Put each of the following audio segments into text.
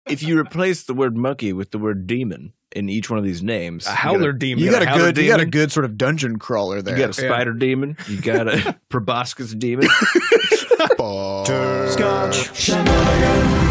if you replace the word monkey with the word demon in each one of these names, a howler demon. You got a good sort of dungeon crawler there. You got a spider demon. You got a proboscis demon. Butterscotch Shenanigans.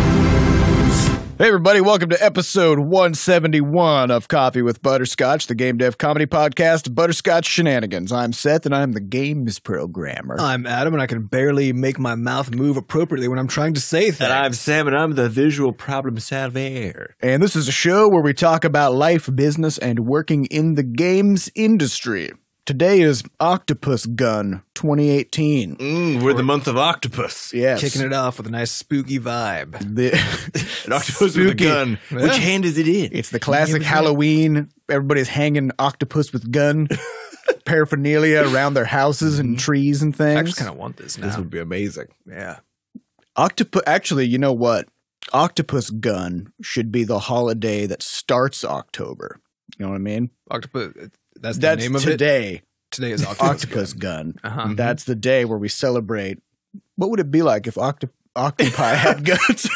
Hey everybody, welcome to episode 171 of Coffee with Butterscotch, the game dev comedy podcast, Butterscotch Shenanigans. I'm Seth, and I'm the games programmer. I'm Adam, and I can barely make my mouth move appropriately when I'm trying to say things. And I'm Sam, and I'm the visual problem solver. And this is a show where we talk about life, business, and working in the games industry. Today is Octopus Gun 2018. We're the month of octopus. Yes. Kicking it off with a nice spooky vibe. An octopus with a gun. Yeah. Which hand is it in? It's the classic Halloween. Everybody's hanging octopus with gun paraphernalia around their houses and trees and things. I just kind of want this now. This would be amazing. Yeah. Actually, you know what? Octopus Gun should be the holiday that starts October. You know what I mean? Octopus. That's the name of today. it? Today is Octopus, Octopus Gun. Uh-huh. That's the day where we celebrate. What would it be like if octopi had guns?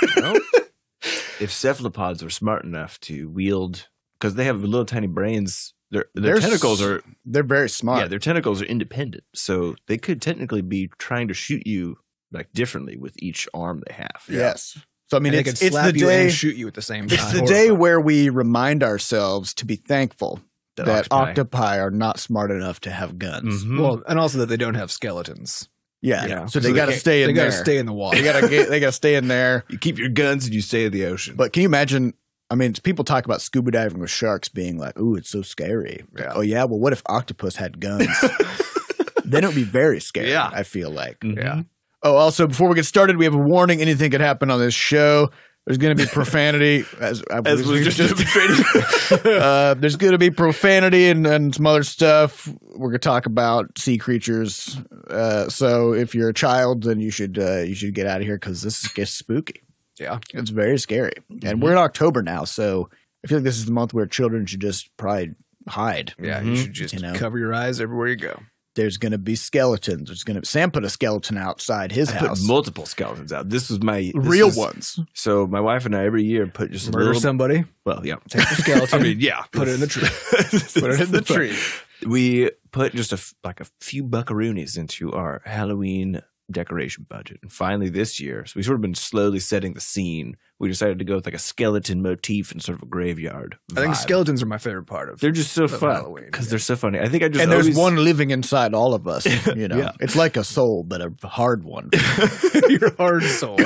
If cephalopods were smart enough to wield, because they have little tiny brains, their tentacles are... They're very smart. Yeah, their tentacles are independent. So they could technically be trying to shoot you like differently with each arm they have. Yes. So, I mean, it's the slap you day... and shoot you at the same time. It's the day where we remind ourselves to be thankful that octopi are not smart enough to have guns. Mm-hmm. Well, and also that they don't have skeletons. Yeah. So they got to stay in there. They got to stay in the water. They got to stay in there. You keep your guns and you stay in the ocean. But can you imagine? I mean, people talk about scuba diving with sharks being like, "Ooh, it's so scary." Yeah. Oh yeah. Well, what if octopus had guns? Then it would be very scary. Yeah. I feel like. Mm-hmm. Yeah. Oh, also, before we get started, we have a warning. Anything could happen on this show. There's going to be profanity, as we just demonstrated. There's going to be profanity and some other stuff. We're going to talk about sea creatures. So if you're a child, then you should get out of here because this gets spooky. Yeah, it's very scary. And we're in October now, so I feel like this is the month where children should just probably hide. Yeah, you should just cover your eyes everywhere you go. There's going to be skeletons. Sam put a skeleton outside his house. Put multiple skeletons out. This was real ones. So my wife and I every year put just murder somebody. Well, yeah, take the skeleton. I mean, yeah, put it in the tree. Put it in the tree. We put just a few buckaroonies into our Halloween decoration budget, and finally this year, so we've sort of been slowly setting the scene. We decided to go with like a skeleton motif and sort of a graveyard vibe. I think skeletons are my favorite part of. They're just so fun because they're so funny. I think there's one living inside all of us. You know, It's like a soul, but a hard one. Your hard soul.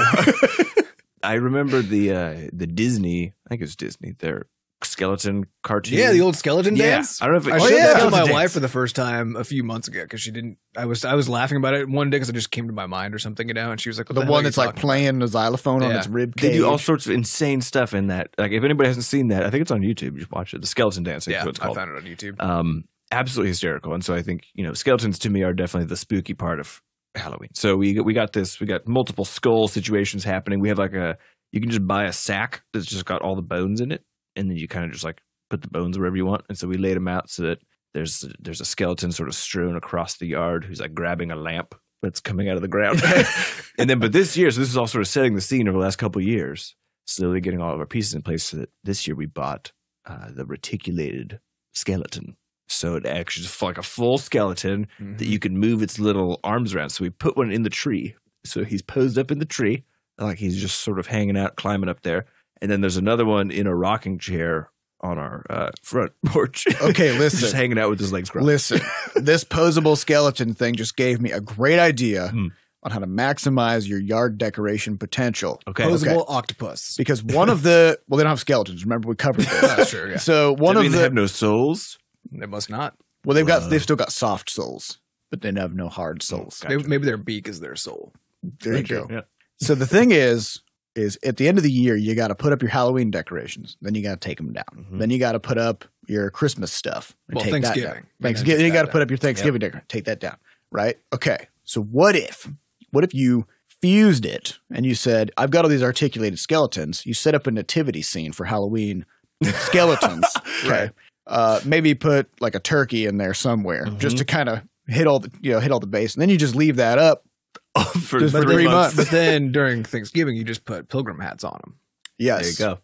I remember the Disney. I think it was Disney. Their skeleton cartoon. Yeah, the old skeleton dance. I don't know if I showed that to my wife for the first time a few months ago because she didn't. I was laughing about it one day because it just came to my mind or something, and she was like, "The one that's like playing the xylophone on its rib cage." They do all sorts of insane stuff in that. Like if anybody hasn't seen that, I think it's on YouTube. You should watch it. The skeleton dance. I think is what it's called. I found it on YouTube. Absolutely hysterical. And so I think skeletons to me are definitely the spooky part of Halloween. So we got this. We got multiple skull situations happening. We have like you can just buy a sack that's just got all the bones in it. And then you kind of just like put the bones wherever you want. And so we laid them out so that there's a skeleton sort of strewn across the yard who's like grabbing a lamp that's coming out of the ground. But this year, so this is all sort of setting the scene over the last couple of years, slowly getting all of our pieces in place so that this year we bought the reticulated skeleton. So it actually is like a full skeleton that you can move its little arms around. So we put one in the tree. So he's posed up in the tree, like he's just sort of hanging out, climbing up there. And then there's another one in a rocking chair on our front porch. Okay, listen. Just hanging out with his legs crossed. Listen, this posable skeleton thing just gave me a great idea on how to maximize your yard decoration potential. Okay. Posable octopus. Because one of the... Well, they don't have skeletons. Remember, we covered this. That's true, yeah. So they have no souls? They must not. Well, they've still got soft souls, but they have no hard souls. Gotcha. Maybe their beak is their soul. There you go. Yeah. So the thing is at the end of the year, you got to put up your Halloween decorations. Then you got to take them down. Mm-hmm. Then you got to put up your Christmas stuff. Well, take Thanksgiving. That down. Thanksgiving. You got to put up your Thanksgiving decoration. Take that down. Right? Okay. So what if you fused it and you said, I've got all these articulated skeletons. You set up a nativity scene for Halloween with skeletons. Okay. Maybe put like a turkey in there somewhere just to kind of hit all the base. And then you just leave that up for just for 3 months. But then during Thanksgiving, you just put pilgrim hats on them. Yes. There you go.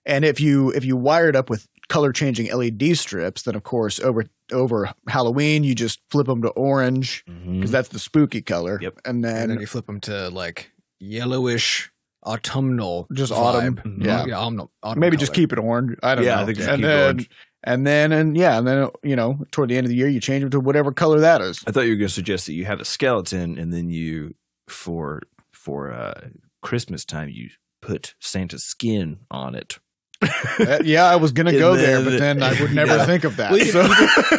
And if you wire it up with color changing LED strips, then of course over Halloween you just flip them to orange because that's the spooky color. Yep. And And then then you flip them to like yellowish autumnal, just vibe. autumn. Yeah, Yeah. autumn Maybe color. just keep it orange. I don't know. I think just and keep it then, orange. And then you know, toward the end of the year you change them to whatever color that is. I thought you were going to suggest that you have a skeleton, and then you for Christmas time you put Santa's skin on it. Yeah, I was gonna And go then- there, but then I would never Yeah. think of that. Well, you So-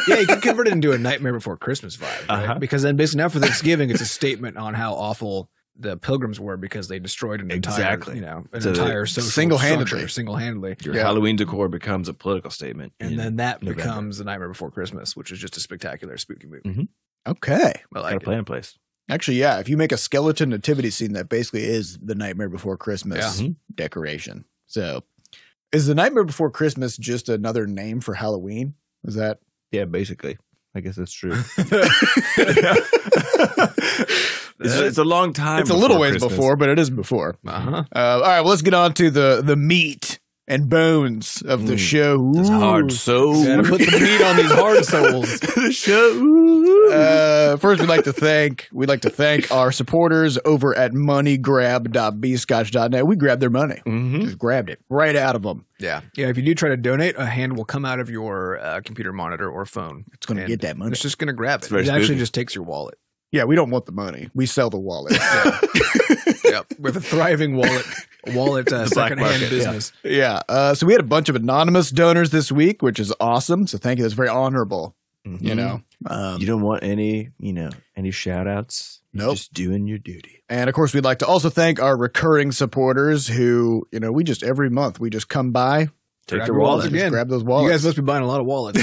yeah, you can convert it into a Nightmare Before Christmas vibe, right? Uh-huh. Because then basically now for Thanksgiving, it's a statement on how awful the Pilgrims were because they destroyed an Exactly. entire, So entire social single-handedly. structure, single-handedly. Your Yeah. Halloween decor becomes a political statement, And in then that November. becomes The Nightmare Before Christmas, which is just a spectacular spooky movie. Okay. I got like a it. plan in place. Actually, yeah. If you make a skeleton nativity scene, that basically is the Nightmare Before Christmas Yeah. decoration. So, is the Nightmare Before Christmas just another name for Halloween? Is that? Yeah, basically. I guess that's true. It's a long time. It's a little ways Christmas. before, but it is before. Uh-huh. All right, well, let's get on to the meat and bones of the show. It's hard. So Gotta put the meat on these hard souls. the show. First, we'd like to thank our supporters over at moneygrab.bscotch.net. We grabbed their money, just grabbed it right out of them. Yeah. Yeah, if you do try to donate, a hand will come out of your computer monitor or phone. It's going to And get that money. It's just going to grab it. very It actually spooky. just takes your wallet. Yeah, we don't want the money. We sell the wallet. Yep. With a thriving wallet black secondhand market, yeah. business. Yeah. So we had a bunch of anonymous donors this week, which is awesome. So thank you. That's very honorable. You know. You don't want any shout outs. Nope. Just doing your duty. And of course, we'd like to also thank our recurring supporters who, you know, we just every month we just come by, Take Grab the your wallet. wallet just again. grab those You wallets. guys must be buying a lot of wallets.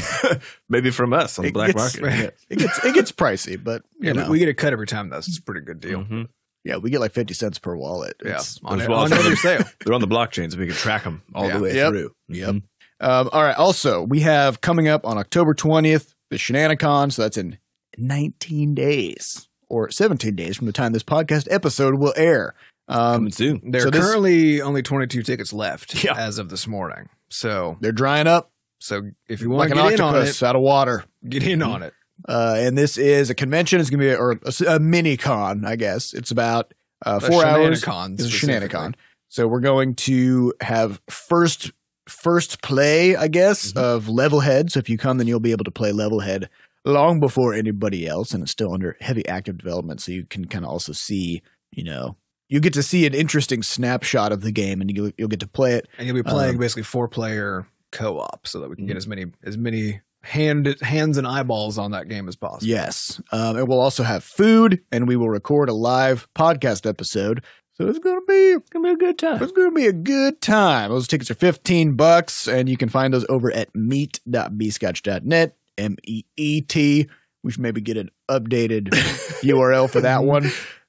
Maybe from us on the It black gets- market. it gets pricey, but you Yeah, know, we get a cut every time, though. So it's a pretty good deal. Mhm. yeah, we get like 50 cents per wallet. Yeah. It's- On those wallets every are- sale. They're on the blockchain, so we can track them all Yeah. the way Yep. through. Yep. All right. Also, we have coming up on October 20th the Shenanigans. So that's in 19 days or 17 days from the time this podcast episode will air. Coming soon. There So are this- currently only 22 tickets left Yeah. as of this morning. So They're drying up if you want like to an get in on octopus it, out of water. get in on it. And this is a convention. It's going to be a mini con, I guess. It's about 4 hours. Shenanigans It's a specifically. Shenanicon. So we're going to have first play, I guess, of Levelhead. So if you come, then you'll be able to play Levelhead long before anybody else, and it's still under heavy active development. So you can kind of also see, you know, you get to see an interesting snapshot of the game, and you'll get to play it. And you'll be playing basically 4-player co-op so that we can get as many hands and eyeballs on that game as possible. Yes. And we'll also have food, and we will record a live podcast episode. So it's going to be a good time. It's going to be a good time. Those tickets are $15, and you can find those over at meet.bscotch.net, MEET. We should maybe get an updated URL for that one.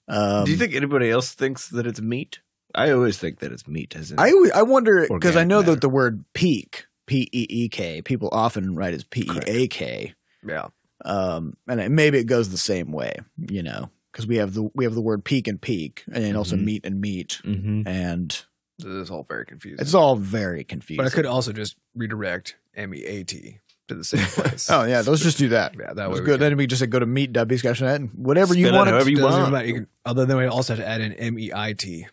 Do you think anybody else thinks that it's meat? I always think that it's meat. As in, I wonder, because I Organic know matter. that the word peak, P-E-E-K, people often write as P-E-A-K. Yeah. And maybe it goes the same way, you know, because we have the word peak and peak, and then also meat and meat, and This is all very confusing. it's all very confusing. But I could also just redirect MEAT to the same place. Oh yeah, let's just do that. Yeah, that That's way we good. can- Then we just say go to meet.bscotch.net and whatever you Spell it want. however you Doesn't want. matter. You can, other than we also have to add in MEIT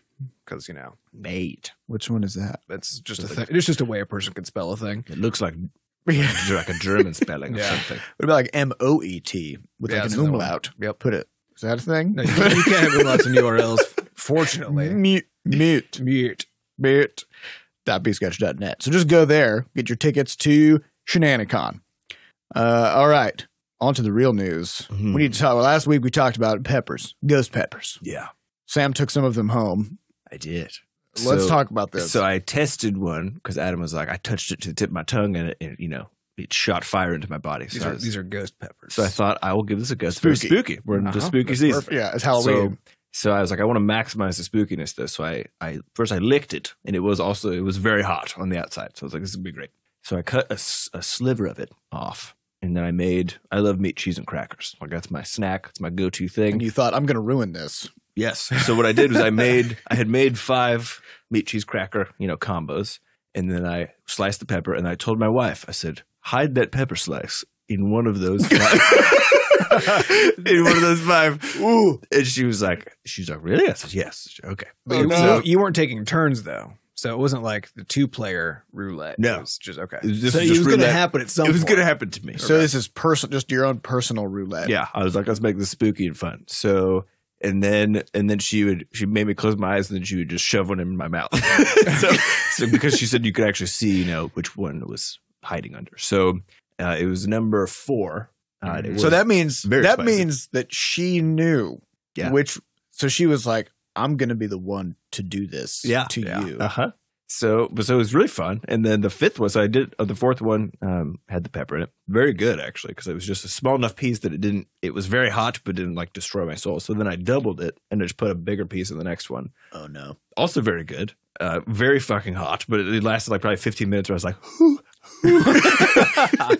because Mate. Which one is that? that's just a thing. It's just a way a person can spell a thing. It looks like a German spelling Yeah. or something. What about like M-O-E-T with Yeah, like that's an another one. umlaut? Yep. Put it. Is that a thing? No, you can't have lots of URLs. Fortunately, Mute. mute. Mute.bscotch.net. So just go there, get your tickets to Shenanicon. All right. On to the real news. We need to talk. Last week we talked about peppers, ghost peppers. Yeah, Sam took some of them home. I did. Let's So- talk about this. So I tested one because Adam was like, I touched it to the tip of my tongue and it shot fire into my body. So These are ghost peppers. so I thought I will give this a go. Spooky. It's very spooky. We're in the Uh-huh. spooky That's season. perfect. Yeah, it's Halloween. So I was like, I want to maximize the spookiness though. So I first I licked it, and it was very hot on the outside. So I was like, this is gonna be great. So I cut a sliver of it off, and then I love meat, cheese, and crackers. Like that's my snack. It's my go-to thing. And you thought, I'm going to ruin this. Yes. So what I did was I had made 5 meat cheese cracker, combos, and then I sliced the pepper, and I told my wife, I said, hide that pepper slice in one of those 5. In one of those 5. Ooh. And she was like, really? I said, yes. Okay. But you weren't taking turns though. So it wasn't like the 2-player roulette. No. It was just okay. It was going to happen at some point. It was going to happen to me. So this is just your own personal roulette. Yeah. I was like, let's make this spooky and fun. So and then she made me close my eyes, and then she would just shove one in my mouth. so because she said you could actually see, which one was hiding under. So it was number 4. So that means spicy. that she knew which. So she was like, I'm going to be the one to do this to you. Uh-huh. So it was really fun. And then the 5th one, so I did the 4th one had the pepper in it. Very good, actually, because it was just a small enough piece that it was very hot, but didn't like destroy my soul. So then I doubled it and I just put a bigger piece in the next one. Oh, no. Also very good. Very fucking hot, but it lasted like probably 15 minutes where I was like,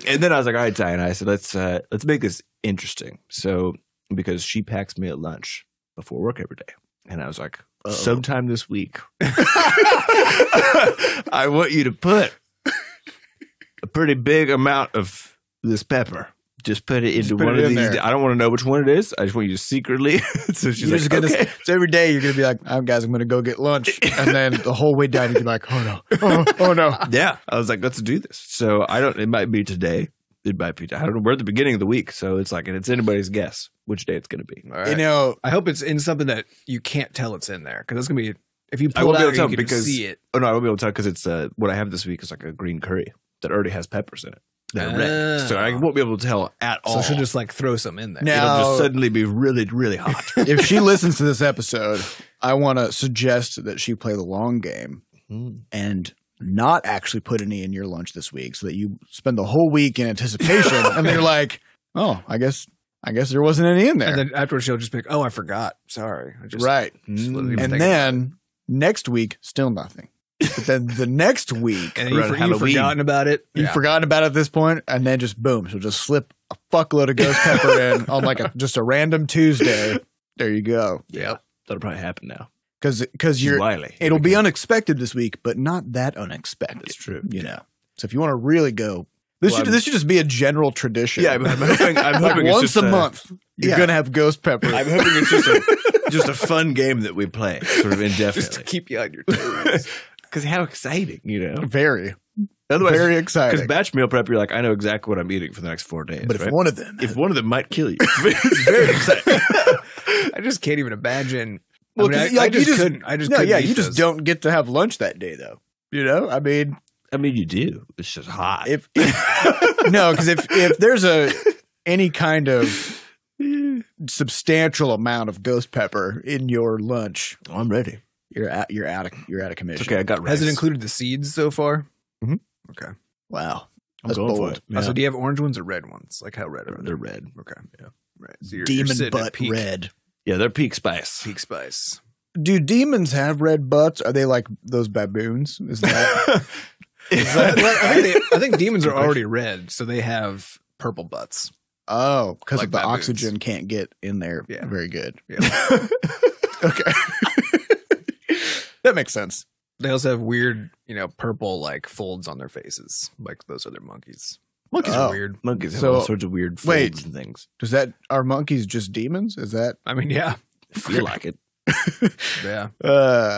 and then I was like, all right, Ty, and I said, let's make this interesting. So because she packs me at lunch before work every day. And I was like, sometime this week, I want you to put a pretty big amount of this pepper. Just put it into one of these. There. I don't want to know which one it is. I just want you to secretly. So she's like, okay. So every day you're going to be like, guys, I'm going to go get lunch. And then the whole way down, you're like, oh no. Oh no. Yeah. I was like, let's do this. So it might be today. It might be. I don't know. We're at the beginning of the week. So it's like, and it's anybody's guess which day it's going to be. Right. I hope it's in something that you can't tell it's in there. Because that's going to be, if you pull it out, you can see it. Oh no, I won't be able to tell because it's what I have this week is like a green curry that already has peppers in it. That are red. So I won't be able to tell at all. So she'll just like throw some in there. Now, it'll just suddenly be really, really hot. If she listens to this episode, I want to suggest that she play the long game and not actually put any in your lunch this week so that you spend the whole week in anticipation and then you're like, oh, I guess there wasn't any in there. And then afterwards she'll just be like, oh, I forgot. Sorry. Right. And then next week, still nothing. But then the next week, and you've forgotten about it. You've forgotten about it at this point, and then just boom, she'll just slip a fuckload of ghost pepper in on like just a random Tuesday. There you go. Yep, that'll probably happen now. Because it'll be unexpected this week, but not that unexpected. That's true. So if you want to really go, this should just be a general tradition. Yeah, I'm hoping it's once a month you're gonna have ghost pepper. I'm hoping it's just a fun game that we play sort of indefinitely, just to keep you on your toes. Because how exciting, Very. Otherwise, very exciting. Because batch meal prep, you're like, I know exactly what I'm eating for the next 4 days. But if one of them might kill you, it's very exciting. I just can't even imagine. Well, I just couldn't. You just don't get to have lunch that day, though. I mean, you do. It's just hot. No, because if there's any kind of substantial amount of ghost pepper in your lunch, I'm ready. You're out of commission. Okay, I got rice. Has it included the seeds so far? Mm-hmm. Okay. Wow. I'm going for it. Yeah. So do you have orange ones or red ones? Like how red are they? They're red. Okay. Yeah. Right. So demon butt red. Yeah, they're peak spice. Peak spice. Do demons have red butts? Are they like those baboons? Is that? I think demons are already red, so they have purple butts. Oh, because like the baboons. oxygen can't get in there. Yeah. Very good. Yeah. Okay. That makes sense. They also have weird, purple like folds on their faces. Like those are their monkeys. Monkeys are weird. Monkeys have all sorts of weird folds and things. Are monkeys just demons? Is that? I mean, yeah. I feel like it. Yeah.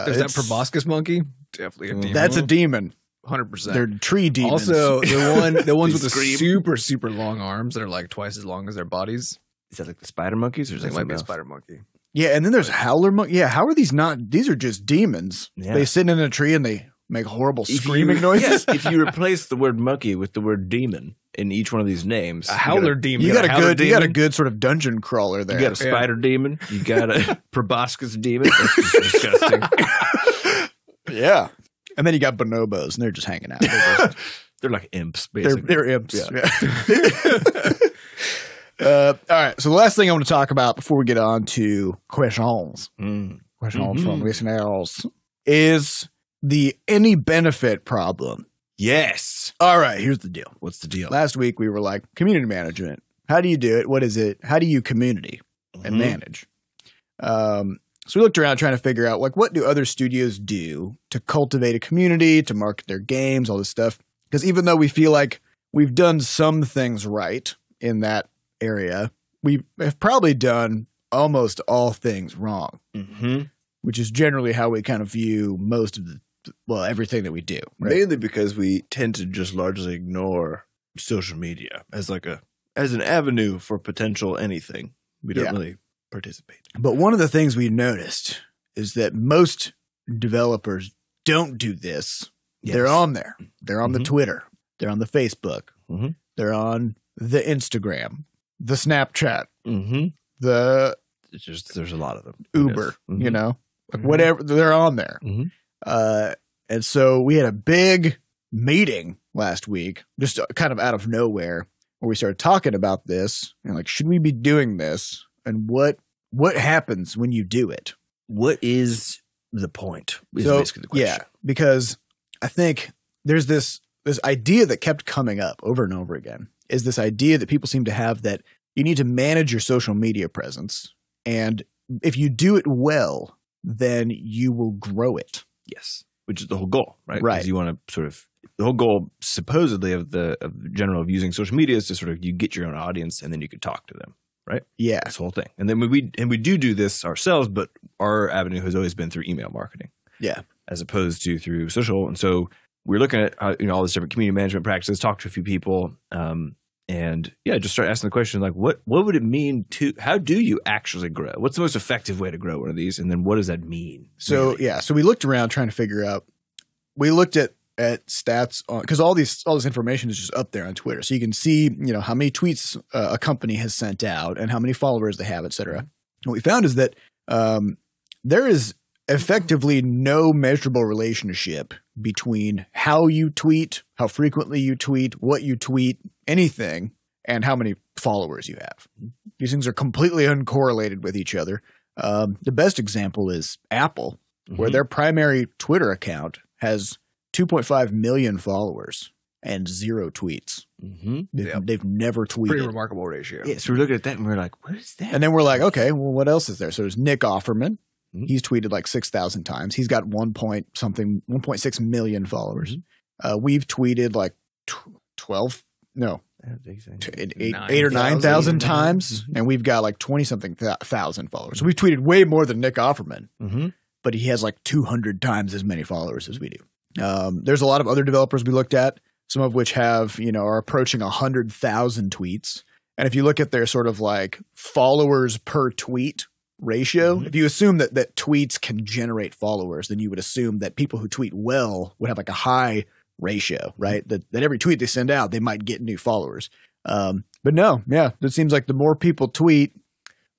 Is that proboscis monkey? Definitely a demon. That's a demon. 100%. They're tree demons. Also, the ones with the super, super long arms that are like twice as long as their bodies. Is that like the spider monkeys? Or is that might be a spider monkey. Yeah, and then there's howler monkey. Yeah, how are these not? These are just demons. Yeah. They sit in a tree and they make horrible screaming noises. If you replace the word monkey with the word demon in each one of these names, a howler demon. You got a good sort of dungeon crawler there. You got a spider demon. You got a proboscis demon. That's just disgusting. Yeah, and then you got bonobos, and they're just hanging out. They're like imps, basically. They're imps. Yeah. All right. So the last thing I want to talk about before we get on to questions from listeners is the any benefit problem. Yes. All right. Here's the deal. What's the deal? Last week we were like community management. How do you do it? What is it? How do you community and manage? So So we looked around trying to figure out, like, what do other studios do to cultivate a community, to market their games, all this stuff. Because even though we feel like we've done some things right in that area, we have probably done almost all things wrong, which is generally how we kind of view most of everything that we do. Right? Mainly because we tend to just largely ignore social media as as an avenue for potential anything. We don't really participate. But one of the things we noticed is that most developers don't do this. Yes. They're on there. They're on the Twitter. They're on the Facebook. They're on the Instagram, the Snapchat, there's a lot of them. Uber, you know, like whatever, they're on there. And so we had a big meeting last week, just kind of out of nowhere, where we started talking about this and like, should we be doing this? And what happens when you do it? What is the point? Is basically the question. Yeah, because I think there's this idea that kept coming up over and over again, is this idea that people seem to have that you need to manage your social media presence. And if you do it well, then you will grow it. Yes. Which is the whole goal, right? Right. Because you want to sort of, the whole goal supposedly of the general of using social media is to sort of, you get your own audience and then you can talk to them, right? Yeah. This whole thing. And then we do this ourselves, but our avenue has always been through email marketing. Yeah. As opposed to through social. And so we're looking at all these different community management practices, talk to a few people, and just start asking the question, like, what would it mean to, how do you actually grow? What's the most effective way to grow one of these? And then what does that mean? So, really? So we looked around trying to figure out, we looked at stats on, because all this information is just up there on Twitter. So you can see, how many tweets a company has sent out and how many followers they have, et cetera. What we found is that there is effectively no measurable relationship between how you tweet, how frequently you tweet, what you tweet, anything, and how many followers you have. These things are completely uncorrelated with each other. The best example is Apple, where their primary Twitter account has 2.5 million followers and 0 tweets. They've never tweeted. Pretty remarkable ratio. Yeah, so we're looking at that and we're like, what is that? And then we're like, okay, well, what else is there? So there's Nick Offerman. He's tweeted like 6,000 times. He's got 1.6 million followers. We've tweeted like 8 or 9,000 times, and we've got like 20-something thousand followers. So we've tweeted way more than Nick Offerman, but he has like 200 times as many followers as we do. There's a lot of other developers we looked at, some of which have, are approaching 100,000 tweets. And if you look at their sort of like followers per tweet ratio, if you assume that tweets can generate followers, then you would assume that people who tweet well would have like a high ratio, right? That every tweet they send out, they might get new followers. But no, it seems like the more people tweet,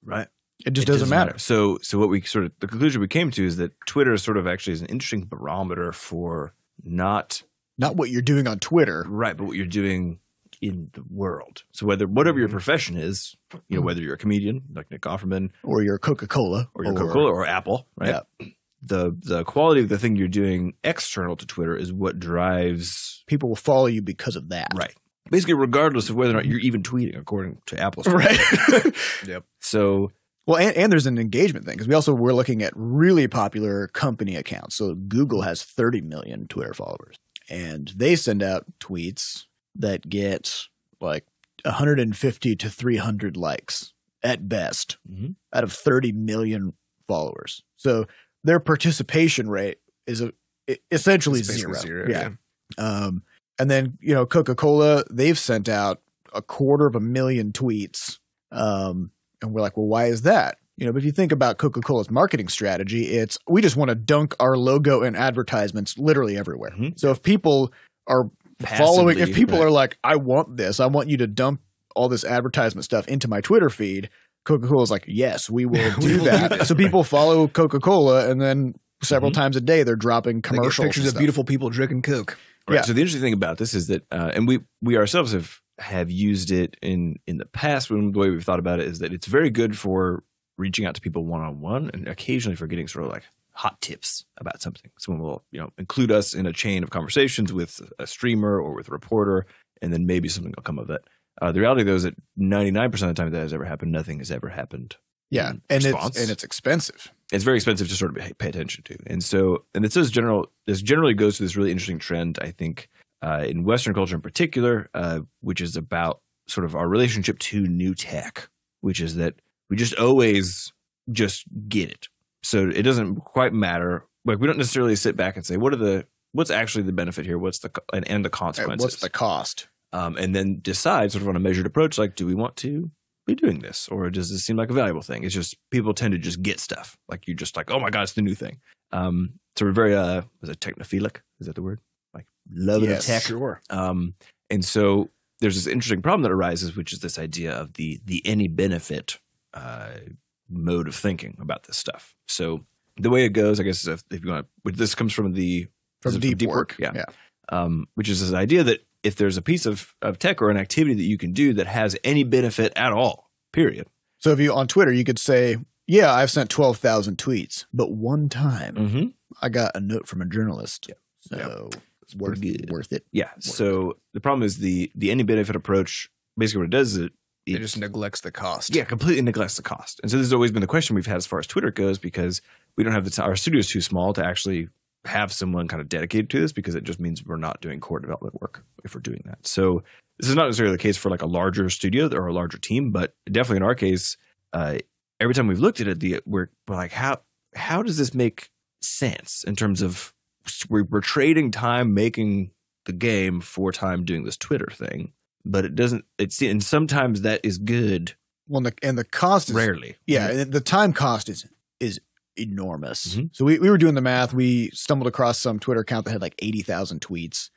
right, it just doesn't matter. So what we sort of, the conclusion we came to is that Twitter sort of actually is an interesting barometer for not what you're doing on Twitter, right, but what you're doing in the world. So whatever your profession is, whether you're a comedian like Nick Offerman, or you're Coca-Cola, or Apple, right? Yeah. The quality of the thing you're doing external to Twitter is what drives people will follow you because of that, right? Basically, regardless of whether or not you're even tweeting, according to Apple's right. Yep. So. Well, and there's an engagement thing, because we also were looking at really popular company accounts. So Google has 30 million Twitter followers, and they send out tweets that get like 150 to 300 likes at best out of 30 million followers. So their participation rate is essentially zero. Yeah. And then, Coca-Cola, they've sent out 250,000 tweets. And we're like, well, why is that? But if you think about Coca-Cola's marketing strategy, it's we just want to dunk our logo and advertisements literally everywhere. So if people are following, if people are like, I want this, I want you to dump all this advertisement stuff into my Twitter feed, Coca-Cola's like, yes, we will do that. So people follow Coca-Cola, and then several times a day they're dropping commercials. Pictures of beautiful people drinking Coke. Right. Yeah. So the interesting thing about this is that, and we ourselves have used it in the past. When the way we've thought about it is that it's very good for reaching out to people one-on-one, and occasionally for getting sort of like hot tips about something. Someone will, include us in a chain of conversations with a streamer or with a reporter, and then maybe something will come of it. The reality, though, is that 99% of the time that has ever happened, nothing has ever happened. Yeah, and it's expensive. it's very expensive to sort of pay attention to. And so, and this generally goes to this really interesting trend, I think, in Western culture in particular, which is about sort of our relationship to new tech, which is that we just always just get it. So it doesn't quite matter. Like, we don't necessarily sit back and say, what's actually the benefit here? What's the consequences? What's the cost? And then decide sort of on a measured approach, like, do we want to be doing this? Or does this seem like a valuable thing? It's just, people tend to just get stuff. Like, you just like, oh my God, it's the new thing. So we're very, was it technophilic? Is that the word? Like, loving of tech. Sure. And so there's this interesting problem that arises, which is this idea of the any benefit mode of thinking about this stuff. So the way it goes, I guess, if you want to, this comes from deep work. Yeah. Which is this idea that if there's a piece of tech or an activity that you can do that has any benefit at all, period. So if you on Twitter, you could say, yeah, I've sent 12,000 tweets, but one time I got a note from a journalist. So it's worth it. Yeah. So the problem is the any benefit approach, basically what it does is it just neglects the cost. Yeah, completely neglects the cost. And so this has always been the question we've had as far as Twitter goes, because we don't have the time. Our studio is too small to actually have someone kind of dedicated to this, because it just means we're not doing core development work if we're doing that. So this is not necessarily the case for like a larger studio or a larger team, but definitely in our case, every time we've looked at it, we're like, how does this make sense in terms of we're trading time making the game for time doing this Twitter thing, but it doesn't. And sometimes that is good. Well, and the cost is rarely. Yeah, the time cost is enormous. So we were doing the math. We stumbled across some Twitter account that had like 80,000 tweets,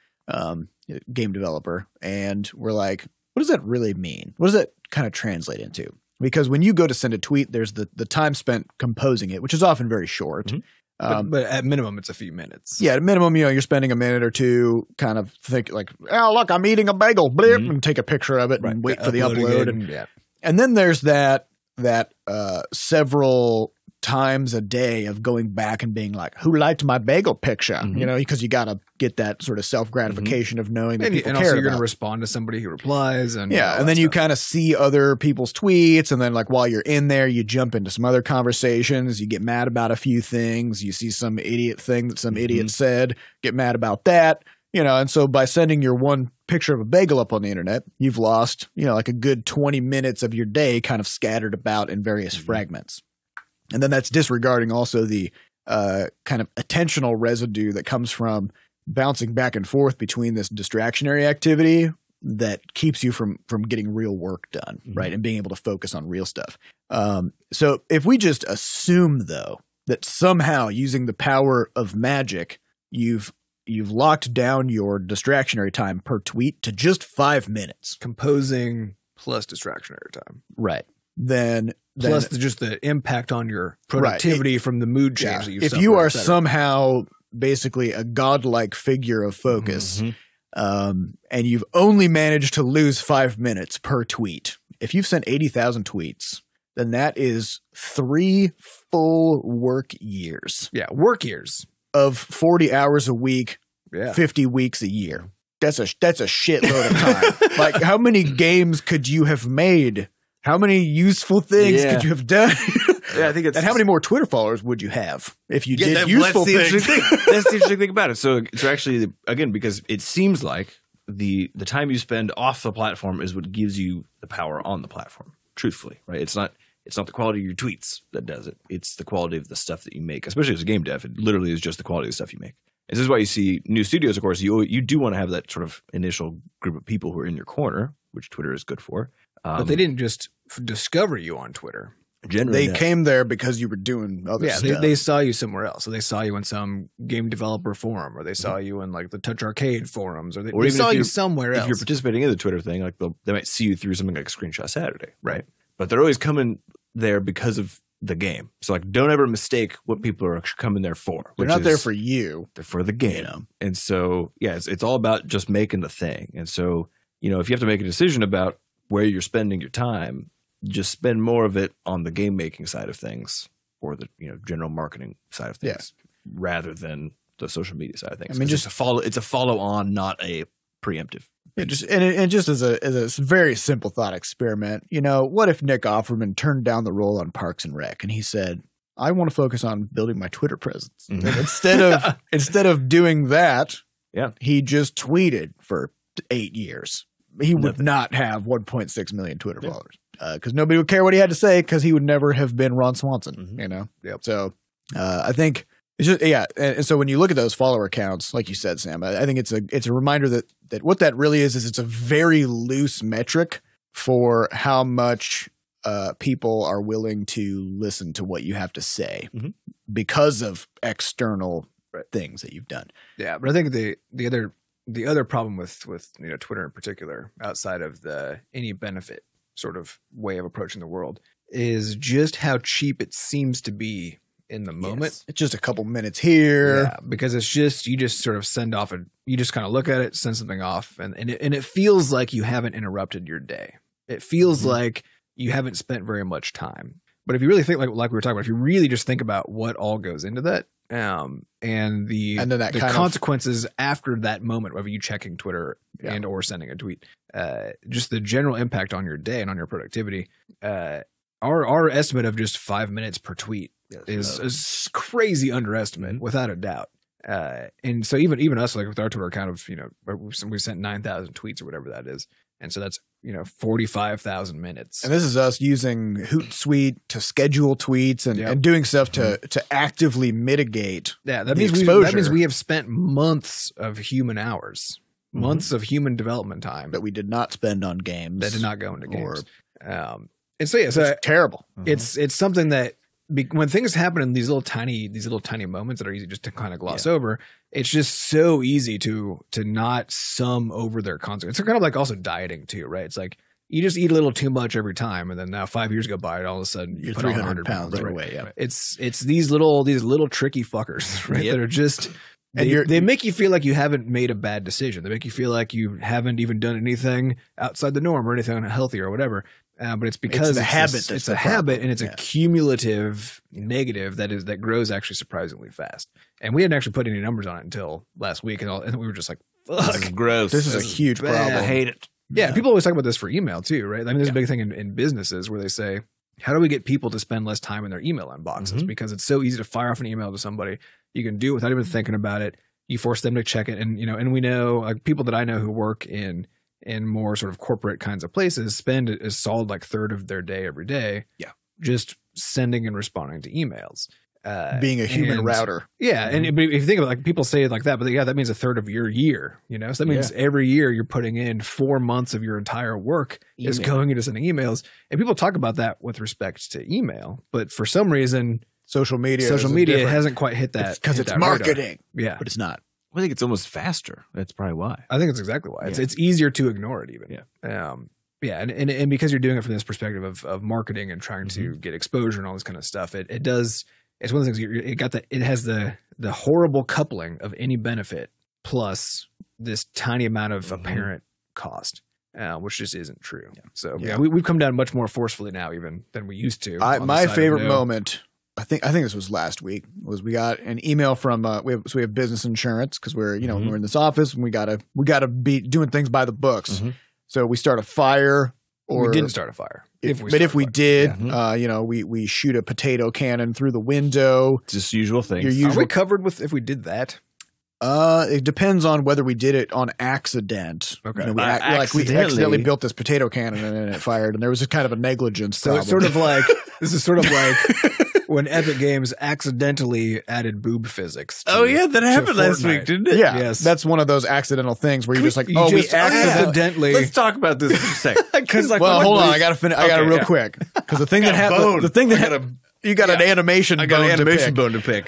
game developer. And we're like, what does that really mean? What does that kind of translate into? Because when you go to send a tweet, there's the time spent composing it, which is often very short. But at minimum, it's a few minutes. Yeah, at minimum, you're spending a minute or two kind of think like, oh, look, I'm eating a bagel, blip, and take a picture of it and wait for the upload. And then there's that several times a day of going back and being like, who liked my bagel picture? Because you got to get that sort of self-gratification of knowing that people care. And also you're going to respond to somebody who replies. And then you kind of see other people's tweets. And then like while you're in there, you jump into some other conversations. You get mad about a few things. You see some idiot thing that some idiot said, get mad about that. And so by sending your one picture of a bagel up on the internet, you've lost, like a good 20 minutes of your day kind of scattered about in various fragments. And then that's disregarding also the kind of attentional residue that comes from bouncing back and forth between this distractionary activity that keeps you from getting real work done, right? And being able to focus on real stuff. So if we just assume, though, that somehow using the power of magic, you've locked down your distractionary time per tweet to just 5 minutes. Composing plus distractionary time. Right. Then plus just the impact on your productivity from the mood change that you suffer. If you are somehow basically a godlike figure of focus, and you've only managed to lose 5 minutes per tweet, if you've sent 80,000 tweets, then that is 3 full work years. Yeah, work years. Of 40 hours a week, 50 weeks a year. That's a shitload of time. Like, how many games could you have made? How many useful things could you have done? I think it's. And how many more Twitter followers would you have if you did useful things? That's the interesting thing about it. So actually, again, because it seems like the time you spend off the platform is what gives you the power on the platform. Truthfully, right? It's not the quality of your tweets that does it. It's the quality of the stuff that you make, especially as a game dev. It literally is just the quality of the stuff you make. And this is why you see new studios, of course, you do want to have that sort of initial group of people who are in your corner, which Twitter is good for. But they didn't just discover you on Twitter. Generally, they came there because you were doing other stuff. Yeah, they saw you somewhere else. So they saw you in some game developer forum, or they saw you in like the Touch Arcade forums, or they saw you somewhere else. If you're participating in the Twitter thing, like they might see you through something like Screenshot Saturday, right? But they're always coming there because of the game. So like, don't ever mistake what people are coming there for. They're not there for you. They're for the game. And so, it's all about just making the thing. And so, if you have to make a decision about where you're spending your time, just spend more of it on the game making side of things, or the general marketing side of things, rather than the social media side of things. I mean, it's a follow on, not a preemptive. Yeah, just as a very simple thought experiment, what if Nick Offerman turned down the role on Parks and Rec and he said, I want to focus on building my Twitter presence. Mhm. And instead of doing that, Yeah. he just tweeted for 8 years. He would not have 1.6 million Twitter followers because nobody would care what he had to say because he would never have been Ron Swanson, you know? Yep. So I think it's just, and so when you look at those follower counts, like you said, Sam, I think it's a reminder that what that really is it's a very loose metric for how much people are willing to listen to what you have to say because of external things that you've done. Yeah, but I think the other problem with Twitter in particular, outside of the any benefit sort of way of approaching the world, is just how cheap it seems to be in the moment. Yes. It's just a couple minutes here. Yeah, because it's just you just sort of send off you just kind of look at it, send something off, and it feels like you haven't interrupted your day. It feels like you haven't spent very much time. But if you really think like we were talking about, if you really just think about what all goes into that, and the consequences after that moment of you checking Twitter and or sending a tweet, just the general impact on your day and on your productivity, our estimate of just 5 minutes per tweet is a crazy underestimate without a doubt. And so even us, like with our Twitter account of, we sent 9,000 tweets or whatever that is. And so that's, 45,000 minutes. And this is us using Hootsuite to schedule tweets and doing stuff to actively mitigate that means we have spent months of human hours, months of human development time that we did not spend on games. That did not go into games. And so, it's terrible. It's something that when things happen in these little tiny moments that are easy just to kind of gloss over, it's just so easy to not sum over their consequences. It's kind of like also dieting too, right? It's like you just eat a little too much every time, and then now 5 years go by, and all of a sudden you're put 300 pounds right away. Yeah, it's these little tricky fuckers, right? That are just they make you feel like you haven't made a bad decision. They make you feel like you haven't even done anything outside the norm or anything unhealthy or whatever. But it's because it's a habit. It's a habit, and it's a cumulative negative that grows actually surprisingly fast. And we hadn't actually put any numbers on it until last week, and we were just like, "Fuck, this is gross. This is a huge problem. I hate it." Yeah, people always talk about this for email too, right? I mean, there's a big thing in businesses where they say, "How do we get people to spend less time in their email inboxes?" Because it's so easy to fire off an email to somebody. You can do it without even thinking about it. You force them to check it, and and we know like people that I know who work in more sort of corporate kinds of places spend a solid like third of their day every day just sending and responding to emails, being a human router. And if you think about like people say it like that, but that means a third of your year, so that means every year you're putting in 4 months of your entire work is going into sending emails. And people talk about that with respect to email, but for some reason social media hasn't quite hit that because it's marketing. Radar. But it's not. I think it's almost faster. That's probably why. I think that's exactly why. It's easier to ignore it even. And because you're doing it from this perspective of marketing and trying to get exposure and all this kind of stuff, it does. It's one of the things it has the horrible coupling of any benefit plus this tiny amount of apparent cost, which just isn't true. So we've come down much more forcefully now even than we used to. My favorite moment, I think this was last week, was we got an email from we have business insurance because we're we're in this office and we gotta be doing things by the books. So we start a fire, or we didn't start a fire. If we did, we shoot a potato cannon through the window. Just usual things. Are we covered with if we did that? It depends on whether we did it on accident. Okay, we accidentally built this potato cannon and then it fired, and there was just kind of a negligence problem. It's sort of like when Epic Games accidentally added boob physics. That happened last week, didn't it? Yeah, that's one of those accidental things where you're just like, we accidentally. Let's talk about this for a second. Because hold on, I got to finish. I got it real quick because the thing that happened, you got an animation. I got an animation bone to pick.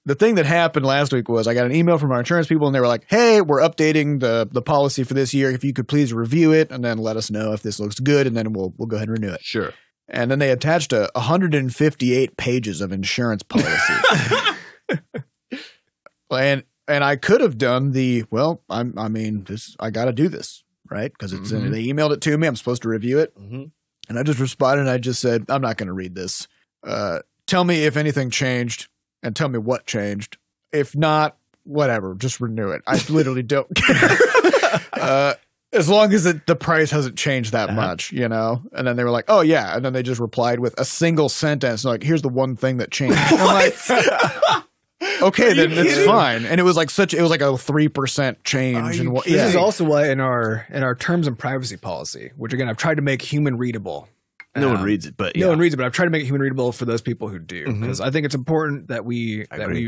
The thing that happened last week was I got an email from our insurance people, and they were like, "Hey, we're updating the policy for this year. If you could please review it and then let us know if this looks good, and then we'll go ahead and renew it." Sure. And then they attached 158 pages of insurance policy. and I could have done I got to do this, right? Because it's they emailed it to me. I'm supposed to review it. And I just responded, and I just said, "I'm not going to read this. Tell me if anything changed and tell me what changed. If not, whatever, just renew it. I literally don't care." As long as the price hasn't changed that much, you know? And then they were like, oh, yeah. And then they just replied with a single sentence, like, here's the one thing that changed. And I'm like, okay, then it's fine. And it was like a 3% change. And this is also why in our terms and privacy policy, which again, I've tried to make human readable. No one reads it, but no one reads it. But I've tried to make it human readable for those people who do, because I think it's important that we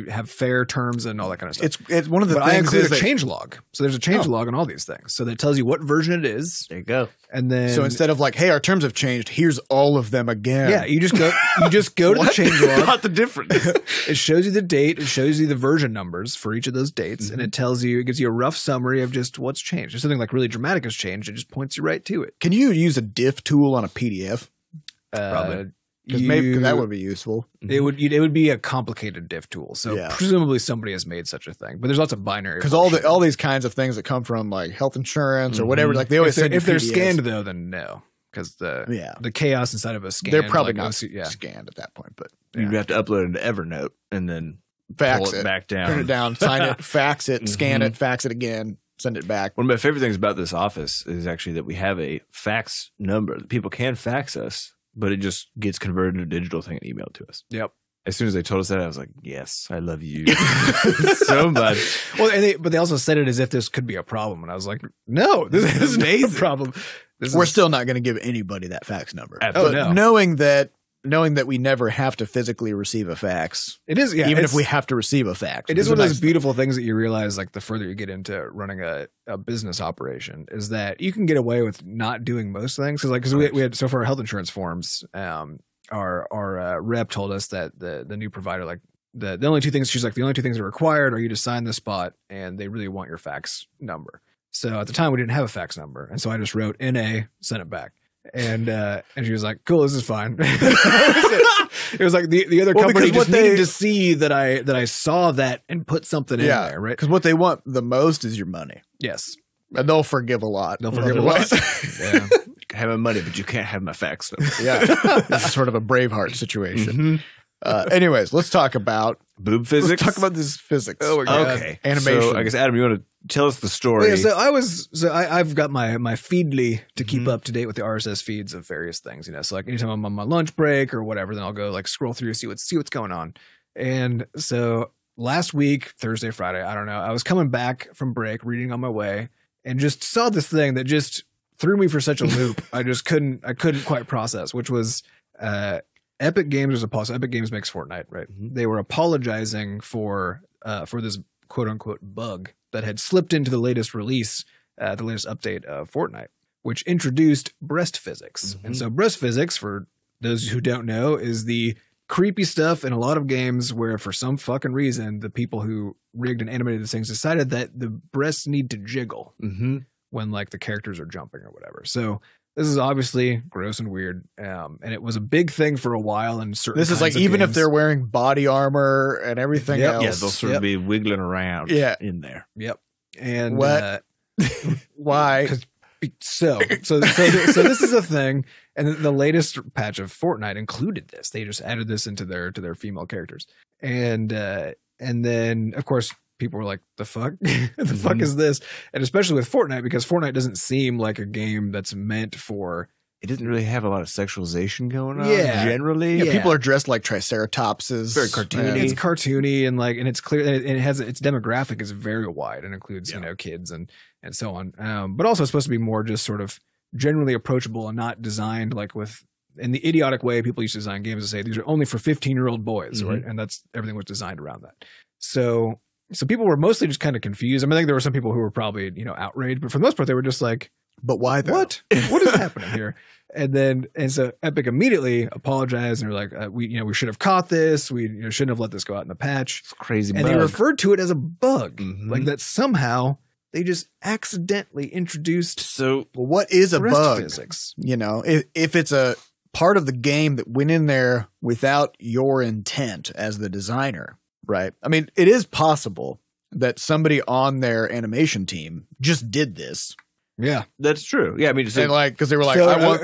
have fair terms and all that kind of stuff. It's one of the but things. I include a change log, so there's a change log on all these things, so that tells you what version it is. There you go. And then so instead of like, hey, our terms have changed, here's all of them again. Yeah, you just go to the change log. Not the difference. It shows you the date. It shows you the version numbers for each of those dates, and it gives you a rough summary of just what's changed. If something like really dramatic has changed, it just points you right to it. Can you use a diff tool on a PDF? Probably. Because maybe that would be useful. It would be a complicated diff tool. So presumably somebody has made such a thing. But there's lots of binary. Because all these kinds of things that come from like health insurance or whatever, like they always send if they're scanned though, then no. Because the chaos inside of a scan, they're probably not scanned at that point. But you'd have to upload it to Evernote and then fax pull it back down, print it down, sign it, fax it, scan it, fax it again. Send it back. One of my favorite things about this office is actually that we have a fax number. People can fax us, but it just gets converted to a digital thing and emailed to us. Yep. As soon as they told us that, I was like, yes, I love you so much. Well, but they also said it as if this could be a problem. And I was like, no, this is not a problem. We're still not going to give anybody that fax number. Absolutely. But knowing that we never have to physically receive a fax. It is, even if we have to receive a fax. It is one of those beautiful things that you realize, like the further you get into running a business operation, is that you can get away with not doing most things. Because we had, so for our health insurance forms, our rep told us that the new provider, like the only two things, she's like, the only two things that are required are you to sign the spot and they really want your fax number. So at the time we didn't have a fax number. And so I just wrote NA, sent it back. And she was like, cool, this is fine. It was like the other company just needed to see that I saw that and put something in there, right? Because what they want the most is your money. Yes. And they'll forgive a lot. They'll forgive a lot. Yeah. You can have my money, but you can't have my fax number. Yeah. This is sort of a Braveheart situation. Anyways, let's talk about boob physics. Let's talk about this physics. Oh my God. Okay. Animation. So I guess, Adam, you want to tell us the story? Well, yeah, I've got my Feedly to keep up to date with the RSS feeds of various things, you know. So like anytime I'm on my lunch break or whatever, then I'll go like scroll through, see what's going on. And so last week, Thursday, Friday, I don't know, I was coming back from break, reading on my way, and just saw this thing that just threw me for such a loop. I couldn't quite process, which was Epic Games was so Epic Games makes Fortnite, right? They were apologizing for this quote unquote bug that had slipped into the latest release, the latest update of Fortnite, which introduced breast physics. And so breast physics, for those who don't know, is the creepy stuff in a lot of games where for some fucking reason, the people who rigged and animated these things decided that the breasts need to jiggle when like the characters are jumping or whatever. So this is obviously gross and weird, and it was a big thing for a while. And certain this is like even if they're wearing body armor and everything else, they'll sort of be wiggling around, in there. Yep. And what? Why? So this is a thing, and the latest patch of Fortnite included this. They just added this into their female characters, and then of course, people were like, the fuck? The fuck is this? And especially with Fortnite, because Fortnite doesn't seem like a game that's meant for... It doesn't really have a lot of sexualization going on, generally. Yeah, people are dressed like triceratopses. Very cartoony. It's cartoony, and it's clear, and it has its demographic is very wide and includes, kids and so on. But also it's supposed to be more just sort of generally approachable and not designed like in the idiotic way people used to design games to say, these are only for 15-year-old boys, right? And everything was designed around that. So people were mostly just kind of confused. I mean, I think there were some people who were probably, outraged, but for the most part, they were just like, but why though? What is happening here? And so Epic immediately apologized and they're like, we should have caught this. We shouldn't have let this go out in the patch. It's crazy. And they referred to it as a bug, like that somehow they just accidentally introduced. So what is a bug? Physics. If it's a part of the game that went in there without your intent as the designer, right? I mean, it is possible that somebody on their animation team just did this. Yeah, that's true. Yeah, I mean, because they were like,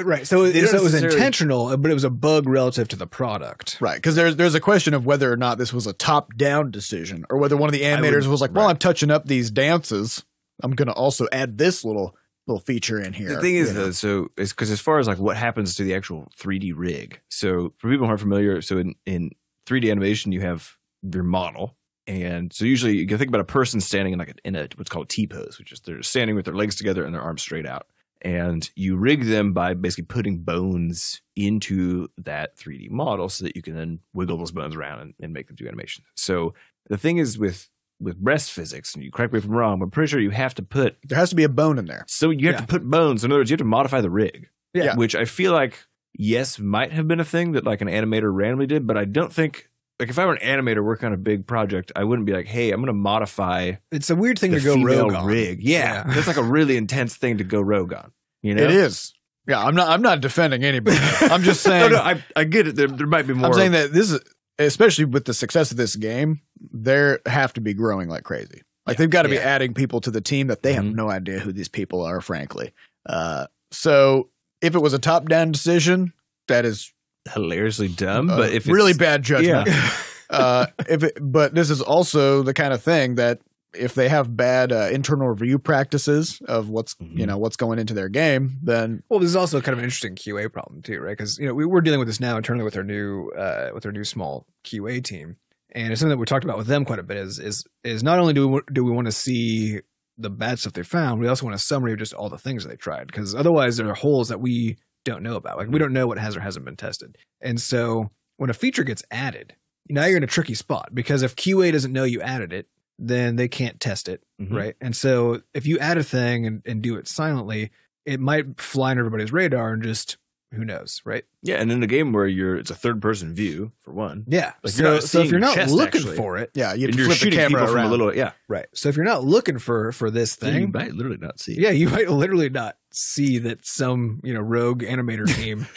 right. So it was intentional, but it was a bug relative to the product, right? Because there's a question of whether or not this was a top-down decision, or whether one of the animators was like, "Well, I'm touching up these dances. I'm going to also add this little little feature in here. The thing is, though, so it's because as far as like what happens to the actual 3D rig. So for people who aren't familiar, so in 3D animation, you have your model. And so usually you can think about a person standing in a what's called T-pose, which is they're standing with their legs together and their arms straight out. And you rig them by basically putting bones into that 3D model so that you can then wiggle those bones around and make them do animation. So the thing is with breast physics, and you correct me if I'm wrong, but I'm pretty sure you have to put... There has to be a bone in there. So you have to put bones. In other words, you have to modify the rig. Yeah. Which I feel like, yes, might have been a thing that like an animator randomly did, but I don't think... Like, if I were an animator working on a big project, I wouldn't be like, hey, I'm going to modify... It's a weird thing to go rogue on. Rig. Yeah. That's like a really intense thing to go rogue on. You know? It is. Yeah, I'm not defending anybody. I'm just saying... No, I get it. There might be more... I'm saying that this is... Especially with the success of this game, they have to be growing like crazy. Like, they've got to be adding people to the team that they have no idea who these people are, frankly. So, if it was a top-down decision, that is... hilariously dumb, but if it's really bad judgment. But this is also the kind of thing that if they have bad internal review practices of what's what's going into their game, then this is also kind of an interesting QA problem too, right? Because we're dealing with this now internally with our new small QA team, and it's something that we talked about with them quite a bit. Is not only do we want to see the bad stuff they found, we also want a summary of just all the things that they tried, because otherwise there are holes that we don't know about. Like, we don't know what has or hasn't been tested. And so when a feature gets added, now you're in a tricky spot, because if QA doesn't know you added it, then they can't test it, right? And so if you add a thing and do it silently, it might fly on everybody's radar and just, who knows, right? Yeah, and in a game where it's a third-person view, for one. Yeah. Like, so if you're not chest, looking actually, for it, you'd you're flip the camera from around. a little, right. So if you're not looking for this thing, you might literally not see. Yeah, you might literally not see that some rogue animator team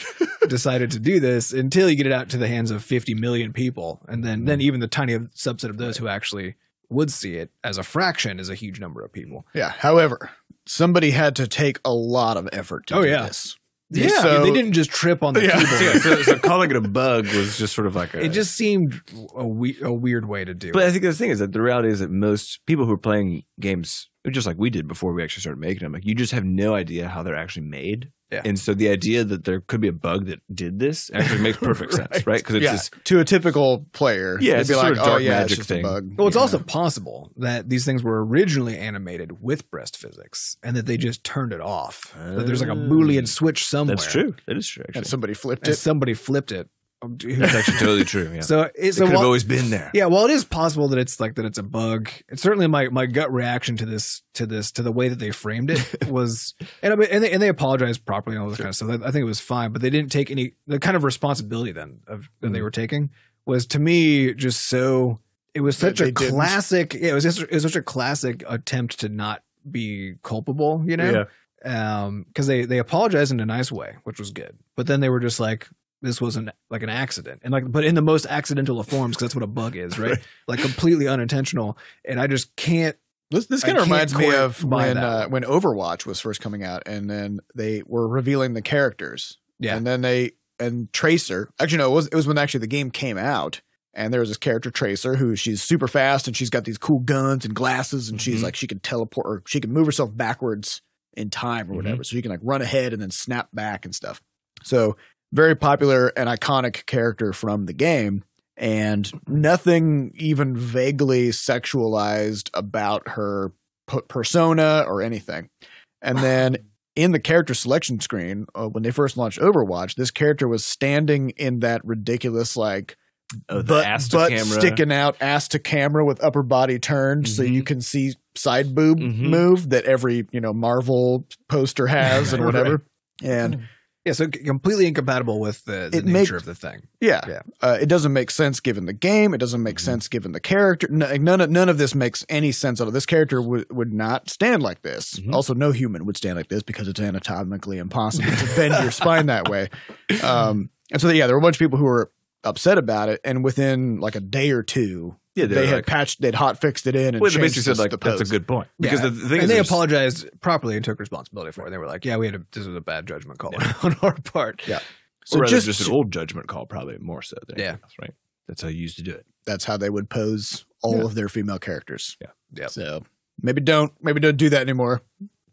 decided to do this until you get it out to the hands of 50 million people, and then even the tiny subset of those who actually would see it as a fraction is a huge number of people. Yeah. However, somebody had to take a lot of effort to do this. Yeah, so, they didn't just trip on the keyboard. So calling it a bug was just sort of like it just seemed a weird way to do it. But I think the thing is that the reality is that most people who are playing games, just like we did before we actually started making them, like, you just have no idea how they're actually made. Yeah. And so the idea that there could be a bug that did this actually makes perfect sense, right? Because it's just, to a typical player, it's they'd be a sort like, of dark it's magic just thing. a bug. Well, it's also possible that these things were originally animated with breast physics and that they just turned it off. That there's like a Boolean switch somewhere. That's true. That is true, actually. And somebody flipped And it. somebody flipped it. That's actually totally true. Yeah. So it could have always been there. Yeah, well, it is possible that it's a bug. It's certainly my gut reaction to the way that they framed it was, and they apologized properly and all this kind of stuff. I think it was fine, but they didn't take the kind of responsibility then that they were taking was, to me, just so, it was such a classic. Yeah, it was such a classic attempt to not be culpable, Yeah. Because they apologized in a nice way, which was good, but then they were just like, this wasn't like an accident, and but in the most accidental of forms, because that's what a bug is, right? Like completely unintentional. And I just can't. This kind of reminds me of when Overwatch was first coming out, and then they were revealing the characters. Yeah, and then Tracer. Actually, no, it was when actually the game came out, and there was this character Tracer who she's super fast, and she's got these cool guns and glasses, and she's like, she can teleport, or she can move herself backwards in time or whatever, so she can like run ahead and then snap back and stuff. So, very popular and iconic character from the game, and nothing even vaguely sexualized about her persona or anything. And then in the character selection screen, when they first launched Overwatch, this character was standing in that ridiculous butt sticking out ass to camera with upper body turned, so you can see side boob move that every Marvel poster has and whatever. And yeah, so completely incompatible with the nature of the thing. Yeah. It doesn't make sense given the game. It doesn't make sense given the character. None of this makes any sense at all. This character would not stand like this. Also, no human would stand like this because it's anatomically impossible to bend your spine that way. And so, there were a bunch of people who were upset about it, and within like a day or two, they had they'd hot fixed it in, and they basically said like, that's a good point, because the thing is, they apologized properly and took responsibility for it. They were like, yeah, this was a bad judgment call on our part. Yeah, so or just an old judgment call, probably more so than anything else, right? That's how you used to do it. That's how they would pose all of their female characters. Yeah. So maybe don't do that anymore.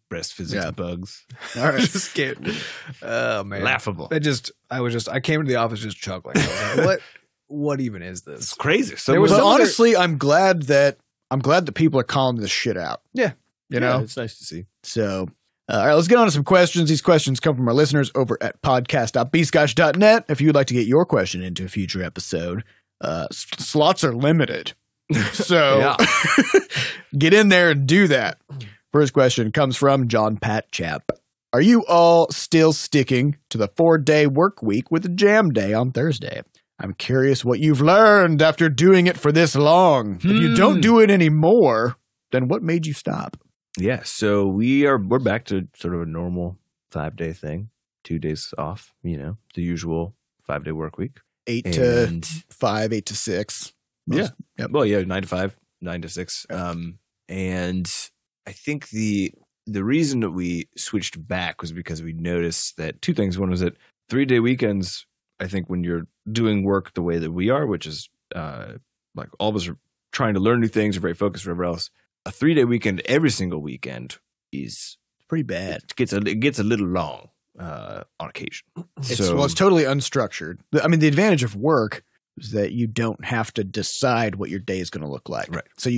breast physics bugs. All right. Just kidding. Oh man, Laughable. I came to the office just chuckling. I was like, what even is this? It's crazy. So There was But some other- honestly, I'm glad that people are calling this shit out. Yeah. You know? it's nice to see. So, all right, let's get on to some questions. These questions come from our listeners over at podcast.bscotch.net. If you would like to get your question into a future episode, slots are limited. So get in there and do that. First question comes from JohnPatChap. Are you all still sticking to the 4-day work week with a jam day on Thursday? I'm curious what you've learned after doing it for this long. If you don't do it anymore, then what made you stop? Yeah, so we're back to sort of a normal 5-day thing, 2 days off, the usual 5-day work week. 8 to 5, 8 to 6. Yeah. Yep. Well, 9 to 5, 9 to 6. And I think the reason that we switched back was because we noticed that two things. One was that 3-day weekends, I think when you're doing work the way that we are, which is like all of us are trying to learn new things, are very focused, whatever else, a 3-day weekend every single weekend is Pretty bad. it gets a little long on occasion. It's totally unstructured. I mean, the advantage of work is that you don't have to decide what your day is going to look like. Right. So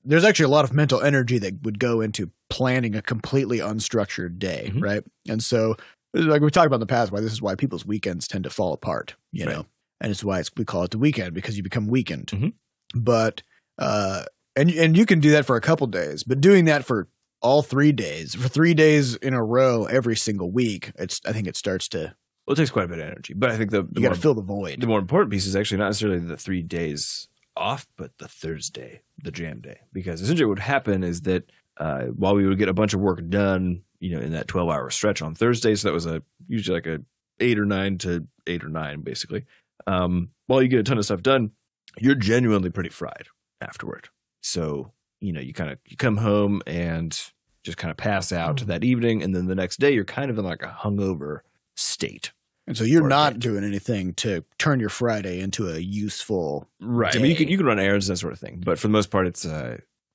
there's actually a lot of mental energy that would go into planning a completely unstructured day, right? And so, like we talked about in the past, this is why people's weekends tend to fall apart, you know, and it's why we call it the weekend, because you become weakened. But and you can do that for a couple days, but doing that for all 3 days, for 3 days in a row every single week, I think it starts to. Well, it takes quite a bit of energy, but I think you got to fill the void. The more important piece is actually not necessarily the 3 days off, but the Thursday, the jam day, because essentially what would happen is that while we would get a bunch of work done, in that 12-hour stretch on Thursday, so that was usually like a 8 or 9 to 8 or 9, basically. While you get a ton of stuff done, you're genuinely pretty fried afterward. So you come home and just kind of pass out that evening, and then the next day you're kind of in like a hungover state. And so you're not doing anything to turn your Friday into a useful right. day. I mean, you can run errands and that sort of thing, but for the most part, it's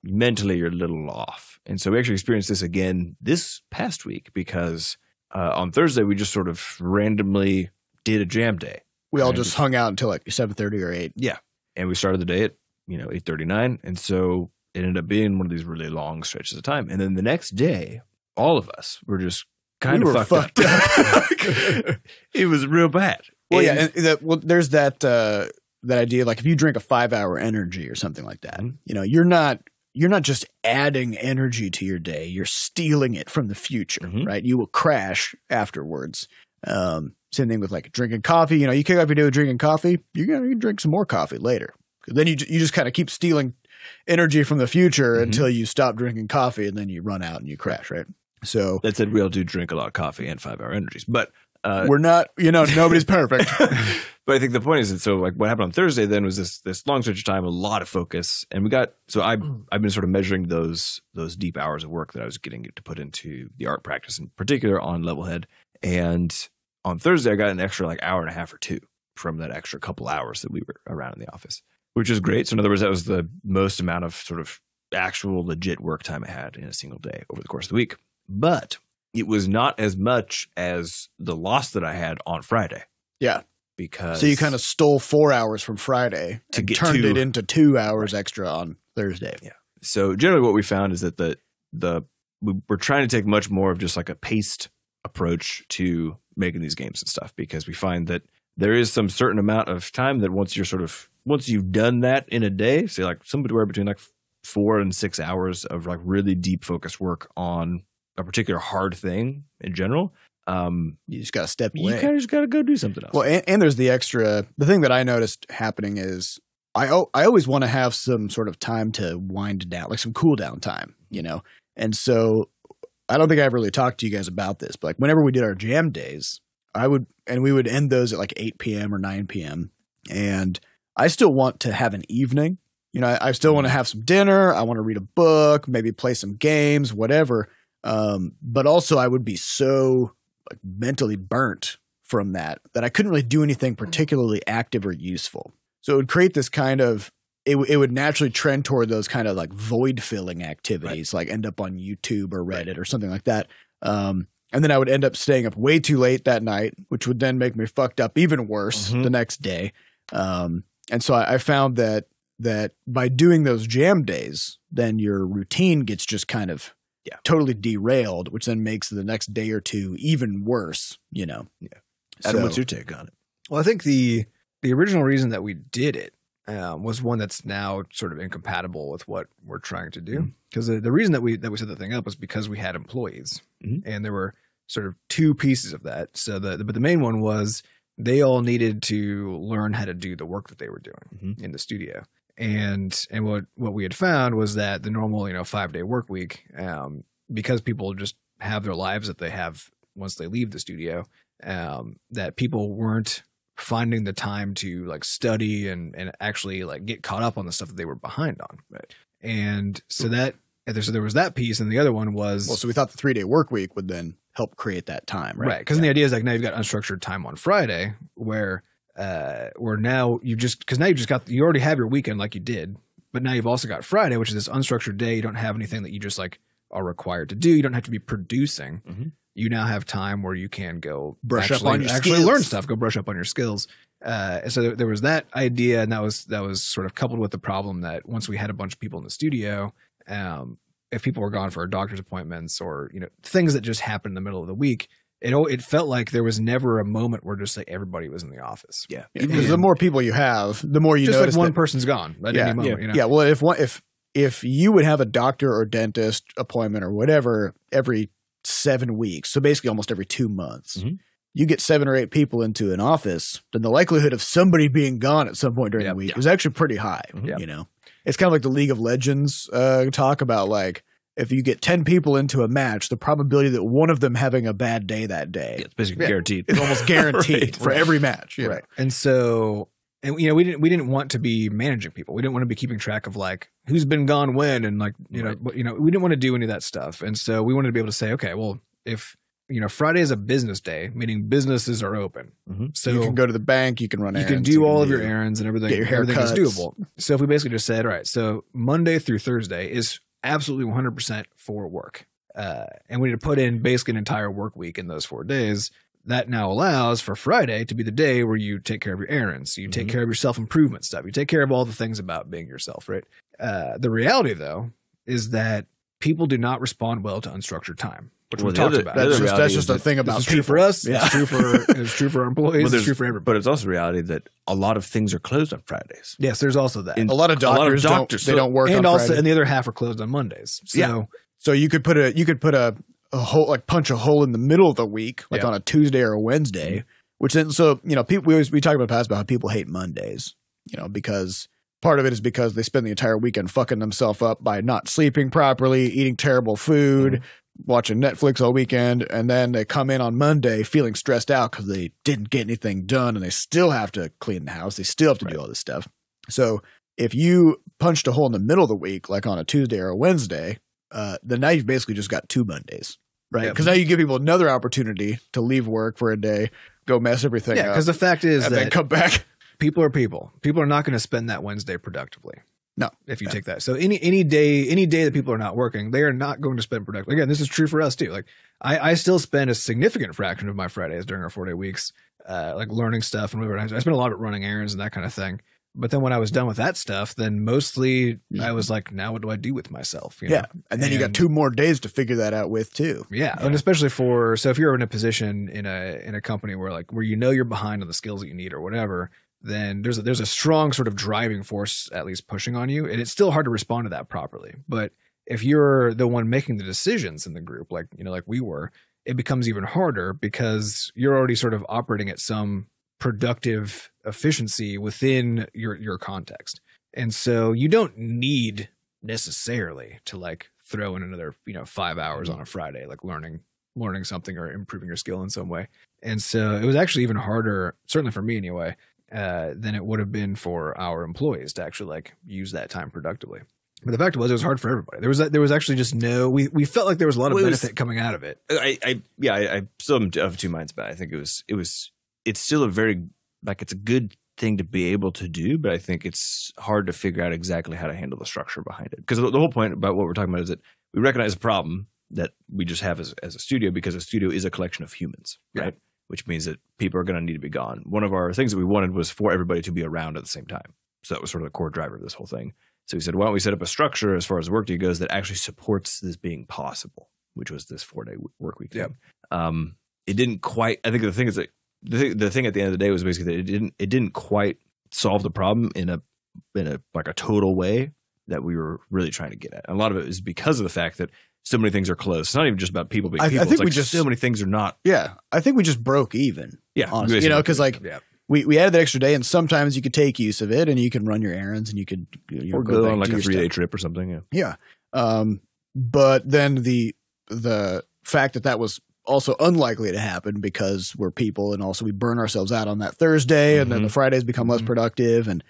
mentally you're a little off. And so we actually experienced this again this past week because on Thursday we just sort of randomly did a jam day. We all just hung out until like 7:30 or 8. Yeah, and we started the day at 8:39, and so it ended up being one of these really long stretches of time. And then the next day, all of us were just kind of fucked up. It was real bad. Well, there's that idea, like if you drink a 5-hour energy or something like that, you're not just adding energy to your day, you're stealing it from the future, right? You will crash afterwards. Same thing with like drinking coffee. You kick off your day with drinking coffee, you're going to drink some more coffee later. Then you just kind of keep stealing energy from the future until you stop drinking coffee, and then you run out and you crash, right? So that said, we all do drink a lot of coffee and 5-hour energies, but we're not, nobody's perfect. But I think the point is that, so like what happened on Thursday then was this long stretch of time, a lot of focus, and I've been sort of measuring those deep hours of work that I was getting to put into the art practice, in particular on Levelhead. And on Thursday, I got an extra like hour and a half or 2 from that extra couple hours that we were around in the office, which is great. So in other words, that was the most amount of sort of actual legit work time I had in a single day over the course of the week. But it was not as much as the loss that I had on Friday. Yeah. Because so you kind of stole 4 hours from Friday and turned it into 2 hours extra on Thursday. Yeah. So generally what we found is that we're trying to take much more of just like a paced approach to making these games and stuff, because we find that there is some certain amount of time that once you've done that in a day, say like somewhere between like 4 and 6 hours of like really deep focused work on a particular hard thing in general, you just got to step away. You kind of just got to go do something else. Well, and there's the thing that I noticed happening is I always want to have some sort of time to wind down, like some cool down time, And so I don't think I ever really talked to you guys about this, but like whenever we did our jam days, we would end those at like 8 p.m. or 9 p.m. And I still want to have an evening. I still want to have some dinner. I want to read a book, maybe play some games, whatever. But also I would be so like mentally burnt from that I couldn't really do anything particularly active or useful. So it would create this kind of it would naturally trend toward those kind of like void filling activities, like end up on YouTube or Reddit or something like that. And then I would end up staying up way too late that night, which would then make me fucked up even worse the next day. And so I found that by doing those jam days, then your routine gets just kind of totally derailed, which then makes the next day or two even worse, you know? Yeah. Adam, what's your take on it? Well, I think the original reason that we did it was one that's now sort of incompatible with what we're trying to do. Because the reason that we set the thing up was because we had employees, and there were sort of two pieces of that. So but the main one was they all needed to learn how to do the work that they were doing in the studio. And what we had found was that the normal 5-day work week, because people just have their lives that they have once they leave the studio, that people weren't finding the time to like study and actually like get caught up on the stuff that they were behind on. Right. And so there was that piece, and the other one was, well, so we thought the 3-day work week would then help create that time, right? Right. Because the idea is like now you've got unstructured time on Friday where now you already have your weekend like you did, but now you've also got Friday, which is this unstructured day. You don't have anything that you just like are required to do. You don't have to be producing. You now have time where you can go brush up on your skills. skills. Learn stuff, go brush up on your skills. So there was that idea, and that was sort of coupled with the problem that once we had a bunch of people in the studio, if people were gone for doctor's appointments or things that just happened in the middle of the week, it felt like there was never a moment where just like everybody was in the office. Yeah, because the more people you have, the more you just notice like one person's gone at any moment. Yeah. Well, if you would have a doctor or dentist appointment or whatever every 7 weeks, so basically almost every 2 months, you get 7 or 8 people into an office, then the likelihood of somebody being gone at some point during the week is actually pretty high. It's kind of like the League of Legends talk about, like, if you get 10 people into a match, the probability that one of them having a bad day that day, it's basically guaranteed. It's almost guaranteed for every match. Right. And so, we didn't want to be managing people. We didn't want to be keeping track of like who's been gone when, and like we didn't want to do any of that stuff. And so we wanted to be able to say, okay, well, if Friday is a business day, meaning businesses are open, so you can go to the bank, you can run errands, you can do all of your errands and everything. Get your everything is haircuts. doable. So if we basically just said, all right, so Monday through Thursday is absolutely 100% for work, and we need to put in basically an entire work week in those 4 days. That now allows for Friday to be the day where you take care of your errands. You take care of your self-improvement stuff. You take care of all the things about being yourself, right? The reality, though, is that people do not respond well to unstructured time, which we talked about. That's just a thing about It's true for us. Yeah. It's true for our employees. It's true for everybody. But it's also reality that a lot of things are closed on Fridays. Yes, there's also that. A lot of doctors don't work and on also, Friday. and the other half are closed on Mondays. So you could put a hole, like punch a hole in the middle of the week, like on a Tuesday or a Wednesday, which then, people, we talk about in the past about how people hate Mondays, because part of it is because they spend the entire weekend fucking themselves up by not sleeping properly, eating terrible food, watching Netflix all weekend. And then they come in on Monday feeling stressed out because they didn't get anything done, and they still have to clean the house. They still have to do all this stuff. So if you punched a hole in the middle of the week, like on a Tuesday or a Wednesday, then now you've basically just got 2 Mondays, right? Because now you give people another opportunity to leave work for a day, go mess everything up. Yeah, because the fact is and then come back. People are people. People are not going to spend that Wednesday productively. No, if you take that. So any day that people are not working, they are not going to spend productively. Again, this is true for us too. Like I still spend a significant fraction of my Fridays during our 4-day weeks, like learning stuff and whatever. I spend a lot of it running errands and that kind of thing. But then when I was done with that stuff, then mostly I was like, now what do I do with myself? You know? And then you got 2 more days to figure that out with too. Yeah. And especially so if you're in a position in a company where you're behind on the skills that you need or whatever, then there's a strong sort of driving force at least pushing on you. And it's still hard to respond to that properly. But if you're the one making the decisions in the group, like we were, it becomes even harder because you're already sort of operating at some productive efficiency within your context. And so you don't need necessarily to like throw in another 5 hours on a Friday, like learning something or improving your skill in some way. And so it was actually even harder, certainly for me anyway, than it would have been for our employees to actually like use that time productively. But the fact was, it was hard for everybody. There was actually just we felt like there was a lot of benefit coming out of it. I still am of 2 minds about it. I think it's still a very, like, it's a good thing to be able to do, but I think it's hard to figure out exactly how to handle the structure behind it. Because the whole point about what we're talking about is that we recognize a problem that we just have as a studio, because a studio is a collection of humans, right? Which means that people are going to need to be gone. One of our things that we wanted was for everybody to be around at the same time. So that was sort of the core driver of this whole thing. So we said, why don't we set up a structure as far as workday goes that actually supports this being possible, which was this 4-day work week thing. It didn't quite, I think the thing is that the thing at the end of the day was basically that it didn't quite solve the problem in a like a total way that we were really trying to get at. And a lot of it is because of the fact that so many things are closed. It's not even just about people being people. I think it's like so many things are not. Yeah. I think we just broke even. Yeah. Honestly. You know, because like we added the extra day, and sometimes you could take use of it and you can run your errands and you could or go on like a 3-day trip or something. Yeah. But then the fact that was also unlikely to happen because we're people, and also we burn ourselves out on that Thursday, and then the Fridays become less productive, and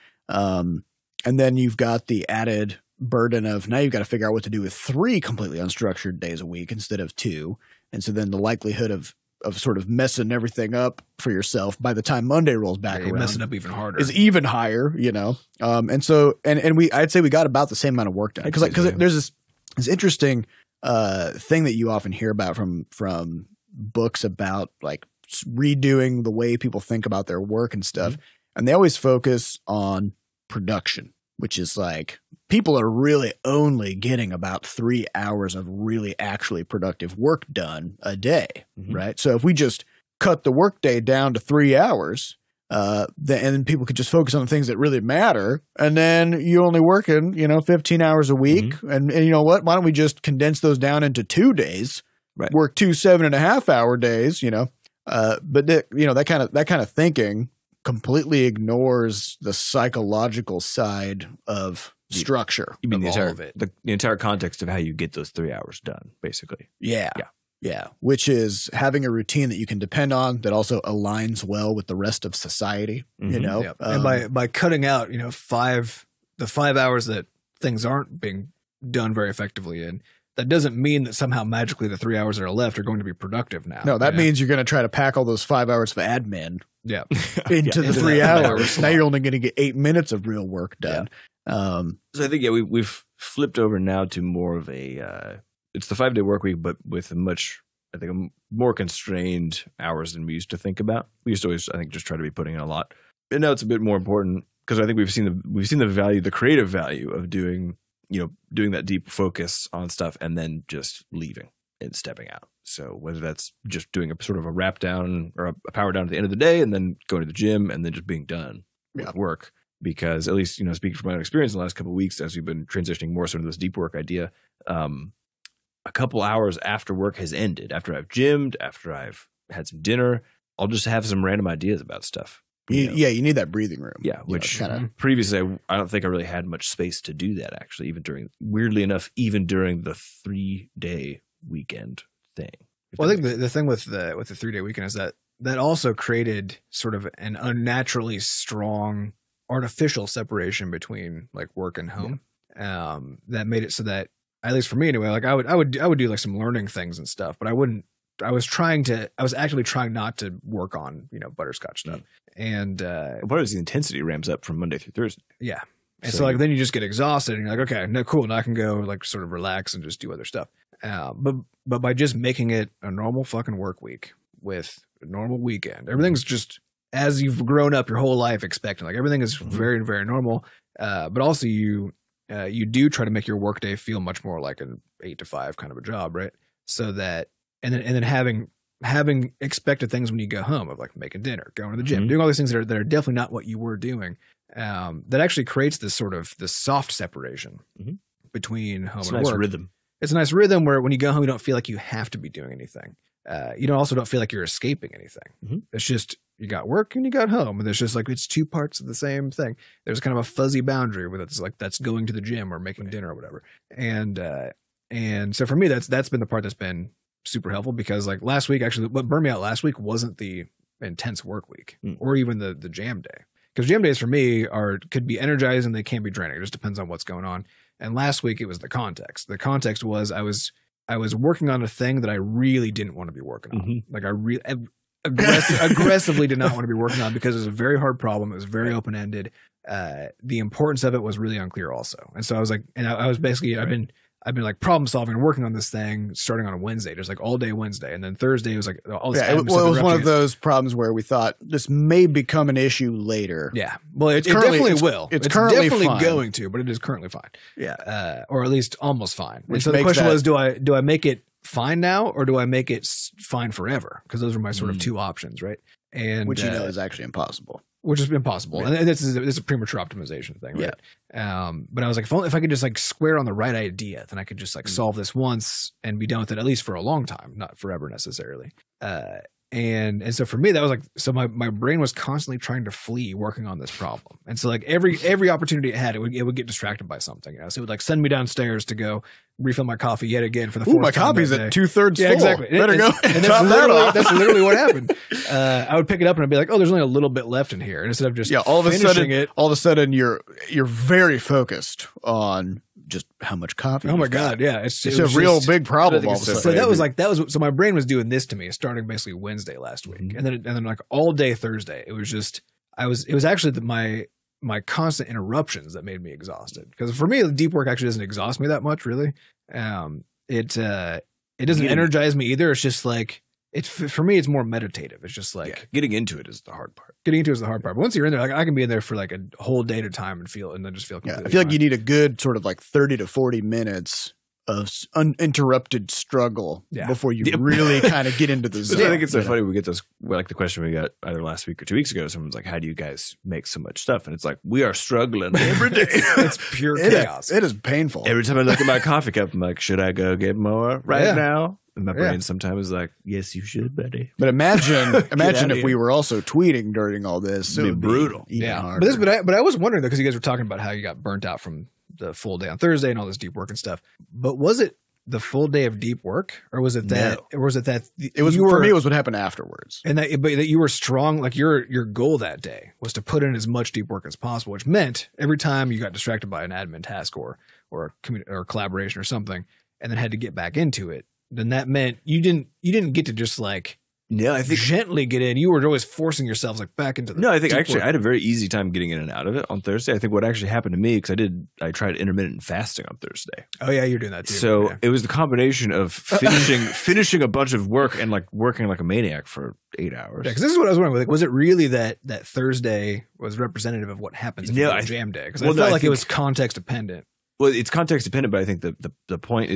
then you've got the added burden of now you've got to figure out what to do with 3 completely unstructured days a week instead of 2, and so then the likelihood of sort of messing everything up for yourself by the time Monday rolls back around, messing up even harder, is even higher, you know. And so and I'd say we got about the same amount of work done because there's this interesting thing that you often hear about from books about like redoing the way people think about their work and stuff. And they always focus on production, which is like people are really only getting about 3 hours of really actually productive work done a day, right? So if we just cut the workday down to 3 hours, then people could just focus on the things that really matter. And then you're only working, 15 hours a week. And you know what? Why don't we just condense those down into 2 days? Right. Work 2 7.5-hour days, but that kind of thinking completely ignores the psychological side of structure. You mean the entire context of how you get those 3 hours done, basically. Yeah. Which is having a routine that you can depend on that also aligns well with the rest of society, and by cutting out, the 5 hours that things aren't being done very effectively in, that doesn't mean that somehow magically the 3 hours that are left are going to be productive now. No, that means you're going to try to pack all those 5 hours of admin into the 3 hours. Now you're only going to get 8 minutes of real work done. So I think, we've flipped over now to more of a, it's the 5-day work week, but with a more constrained hours than we used to think about. We used to always, I think, just try to be putting in a lot. And now it's a bit more important because I think we've seen the value, the creative value of doing that deep focus on stuff and then just leaving and stepping out. So whether that's just doing a sort of a wrap down or a power down at the end of the day and then going to the gym and then just being done with work. Because at least, speaking from my own experience in the last couple of weeks, as we've been transitioning more sort of this deep work idea, a couple hours after work has ended, after I've gymmed, after I've had some dinner, I'll just have some random ideas about stuff. Yeah, you need that breathing room. Yeah, which previously I don't think I really had much space to do that, actually, weirdly enough, even during the 3-day weekend thing. Well, I think the thing with the 3-day weekend is that also created sort of an unnaturally strong artificial separation between like work and home. That made it so that, at least for me anyway, like I would do like some learning things and stuff, but I was actually trying not to work on, Butterscotch stuff. And part of the intensity ramps up from Monday through Thursday. Yeah. And so like then you just get exhausted and you're like, okay, no, cool. Now I can go like sort of relax and just do other stuff. But by just making it a normal fucking work week with a normal weekend, everything's just as you've grown up your whole life expecting. Like everything is very, very normal. But also you do try to make your workday feel much more like an 8 to 5 kind of a job, right? So that and then having expected things when you go home of like making dinner, going to the gym, doing all these things that are definitely not what you were doing. That actually creates this sort of this soft separation between home and work. It's a nice rhythm. It's a nice rhythm where when you go home, you don't feel like you have to be doing anything. You also don't feel like you're escaping anything. It's just you got work and you got home, and there's just like it's 2 parts of the same thing. There's kind of a fuzzy boundary where it's like that's going to the gym or making dinner or whatever. And so for me, that's been the part that's been super helpful because like last week, actually, what burned me out last week wasn't the intense work week or even the jam day. Because jam days for me could be energizing, they can be draining. It just depends on what's going on. And last week it was the context. The context was I was working on a thing that I really didn't want to be working on. Like aggressively did not want to be working on because it was a very hard problem. It was very open ended. The importance of it was really unclear also. And so I was like, and I was basically, I've been like problem solving and working on this thing starting on a Wednesday, just like all day Wednesday. And then Thursday was like all this. It was one of those problems where we thought this may become an issue later. Yeah. Well, it definitely will. It's currently definitely fine. going to, but it is currently fine. Yeah. Or at least almost fine. Which and so the question that, was, do I make it fine now or do I make it fine forever? Because those are my sort of two options, right? And which is actually impossible. Which is impossible. Yeah. And this is a premature optimization thing, right? Yeah. But I was like, if I could just like square on the right idea, then I could just like solve this once and be done with it, at least for a long time, not forever necessarily. And so for me, that was like, so my brain was constantly trying to flee working on this problem. And so like every opportunity it had, it would get distracted by something. You know? So it would like send me downstairs to go refill my coffee yet again for the fourth my time coffee's that at day. 2/3 Yeah, full. exactly. Better go. And that's literally what happened. I would pick it up and I'd be like, oh, there's only a little bit left in here. And instead of just all of a sudden you're very focused on just how much coffee. Oh my God. Yeah. It's a real big problem all of a sudden. So so my brain was doing this to me starting basically Wednesday last week. Mm-hmm. And then like all day Thursday, it was just, it was actually my constant interruptions that made me exhausted. Because for me, deep work actually doesn't exhaust me that much, really. It doesn't energize me either. It's just like, for me, it's more meditative. It's just like getting into it is the hard part. But once you're in there, like I can be in there for like a whole day at a time and then just feel completely I feel fine. like you need a good sort of like 30 to 40 minutes of uninterrupted struggle before you really kind of get into the zone. I think it's so funny. We get those, like the question we got either last week or 2 weeks ago. Someone's like, how do you guys make so much stuff? And it's like, we are struggling every day. It's pure chaos. It is painful. Every time I look at my coffee cup, I'm like, should I go get more now? And my brain sometimes is like, yes, you should, buddy. But imagine if we were also tweeting during all this. It would be brutal. Harder. But I was wondering though, because you guys were talking about how you got burnt out from the full day on Thursday and all this deep work and stuff. But was it the full day of deep work, or was it that? No. Or was it that? For me, it was what happened afterwards. And that you were strong. Like your goal that day was to put in as much deep work as possible, which meant every time you got distracted by an admin task or collaboration or something, and then had to get back into it, then that meant you didn't get to just like I think gently get in. You were always forcing yourselves like back into the No, I think actually I had a very easy time getting in and out of it on Thursday. I think what actually happened to me, because I tried intermittent fasting on Thursday. Oh yeah, you're doing that too. So it was the combination of finishing a bunch of work and like working like a maniac for 8 hours. Yeah, because this is what I was wondering. Like, was it really that Thursday was representative of what happens if you have a jam day? Because I felt like it was context dependent. Well, it's context dependent, but I think the point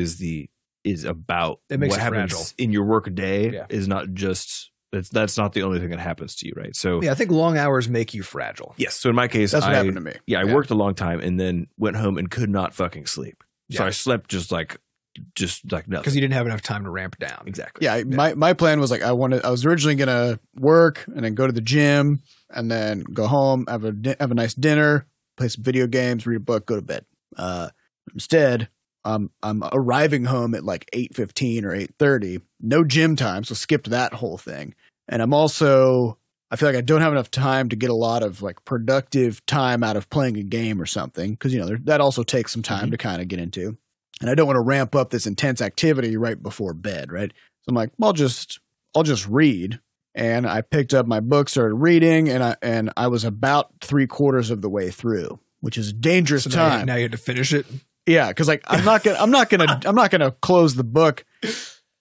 is about what happens fragile. In your work day is not just that's not the only thing that happens to you, right? So I think long hours make you fragile. Yes. So in my case, that's what happened to me. Yeah, I worked a long time and then went home and could not fucking sleep. So I slept just like nothing because you didn't have enough time to ramp down. Exactly. Yeah. My plan was like I was originally gonna work and then go to the gym and then go home, have a nice dinner, play some video games, read a book, go to bed. Instead, I'm arriving home at like 8:15 or 8:30. No gym time, so skipped that whole thing. And I feel like I don't have enough time to get a lot of like productive time out of playing a game or something, because that also takes some time to kind of get into. And I don't want to ramp up this intense activity right before bed, right? So I'm like, well, I'll just read. And I picked up my book, started reading, and I was about 3/4 of the way through, which is a dangerous time. Now you had to finish it. Yeah, because like I'm not gonna close the book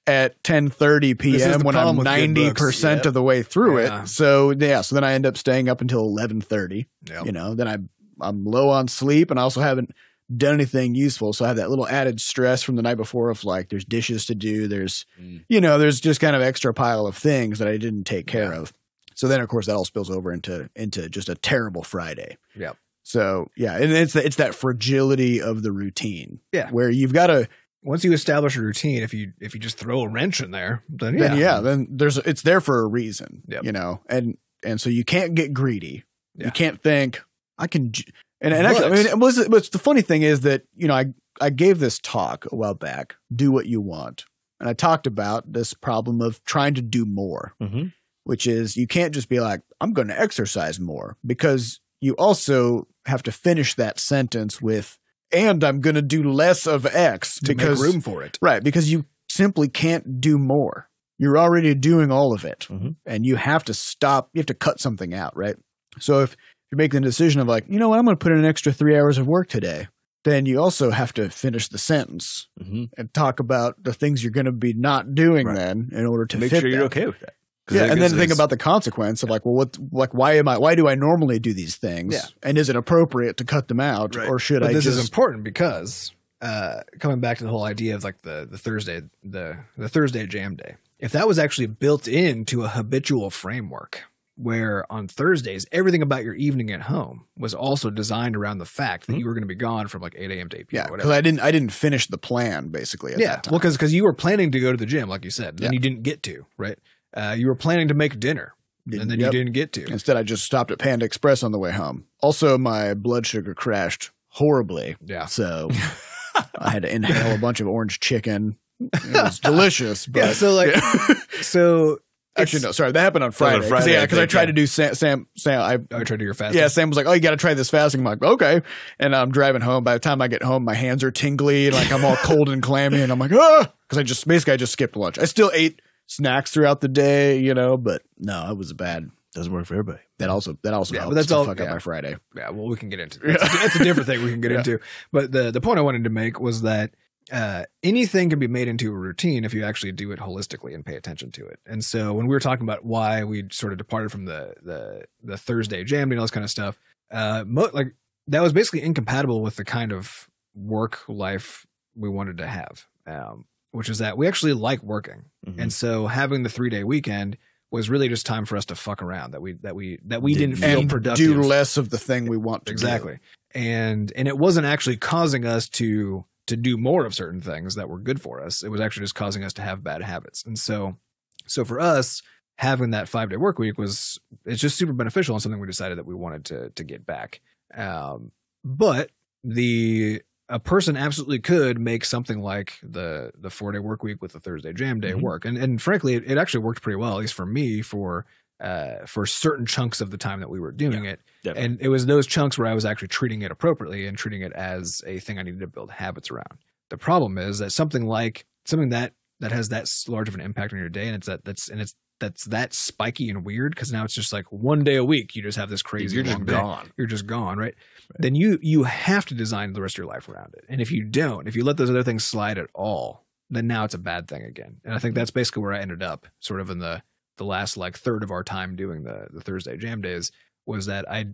at 10:30 p.m. when I'm 90% of the way through it. So then I end up staying up until 11:30. Yep. Then I'm low on sleep, and I also haven't done anything useful, so I have that little added stress from the night before of like there's dishes to do, there's there's just kind of extra pile of things that I didn't take care of. So then of course that all spills over into just a terrible Friday. Yep. So and it's that fragility of the routine. Yeah. Where you've got to, once you establish a routine, if you just throw a wrench in there, then it's there for a reason. Yep. And so you can't get greedy. Yeah. You can't think I can. And actually, but the funny thing is that I gave this talk a while back. Do what you want, and I talked about this problem of trying to do more, which is you can't just be like I'm going to exercise more, because you also have to finish that sentence with, and I'm going to do less of X to make room for it. Right. Because you simply can't do more. you're already doing all of it, and you have to stop. You have to cut something out, right? So if you're making the decision of like, you know what, I'm going to put in an extra 3 hours of work today, then you also have to finish the sentence and talk about the things you're going to be not doing then in order to make fit sure you're that. okay with that. Yeah, and then think about the consequence of like, well, why do I normally do these things? Yeah. And is it appropriate to cut them out, or should I this just? is important because coming back to the whole idea of like the Thursday Thursday jam day. If that was actually built into a habitual framework, where on Thursdays everything about your evening at home was also designed around the fact that you were going to be gone from like 8 a.m. to 8 p.m. Yeah, because I didn't finish the plan basically. At that time. Well, because you were planning to go to the gym, like you said, and you didn't get to, right? You were planning to make dinner, and then you didn't get to. Instead, I just stopped at Panda Express on the way home. Also, my blood sugar crashed horribly. Yeah. So I had to inhale a bunch of orange chicken. It was delicious. But, yeah. So like, so actually, no, sorry, that happened on Friday. Because I tried to do Sam. I tried to do your fasting. Yeah, Sam was like, "Oh, you got to try this fasting." I'm like, "Okay." And I'm driving home. By the time I get home, my hands are tingly, and like I'm all cold and clammy, and I'm like, "Ah," because I just skipped lunch. I still ate snacks throughout the day, but no, it was bad. Doesn't work for everybody. That also helps but that's all fuck up my Friday. Yeah, well, we can get into that. That's a different thing we can get into. But the point I wanted to make was that anything can be made into a routine if you actually do it holistically and pay attention to it. And so when we were talking about why we sort of departed from the Thursday jam and all this kind of stuff, like that was basically incompatible with the kind of work life we wanted to have. Which is that we actually like working. And so having the 3-day weekend was really just time for us to fuck around that we didn't feel productive. Do less of the thing we want to do. And it wasn't actually causing us to do more of certain things that were good for us. It was actually just causing us to have bad habits. And so for us, having that 5-day work week it's just super beneficial and something we decided that we wanted to get back. But a person absolutely could make something like the 4-day work week with the Thursday jam day work. And frankly, it actually worked pretty well, at least for me, for certain chunks of the time that we were doing it. Definitely. And it was those chunks where I was actually treating it appropriately and treating it as a thing I needed to build habits around. The problem is that something that has that large of an impact on your day, and that's that spiky and weird, because now it's just like one day a week you just have this crazy you're long just gone. Day. You're just gone, right? Then you have to design the rest of your life around it. And if you let those other things slide at all, then now it's a bad thing again. And I think that's basically where I ended up, sort of in the last like third of our time doing the Thursday jam days, was that I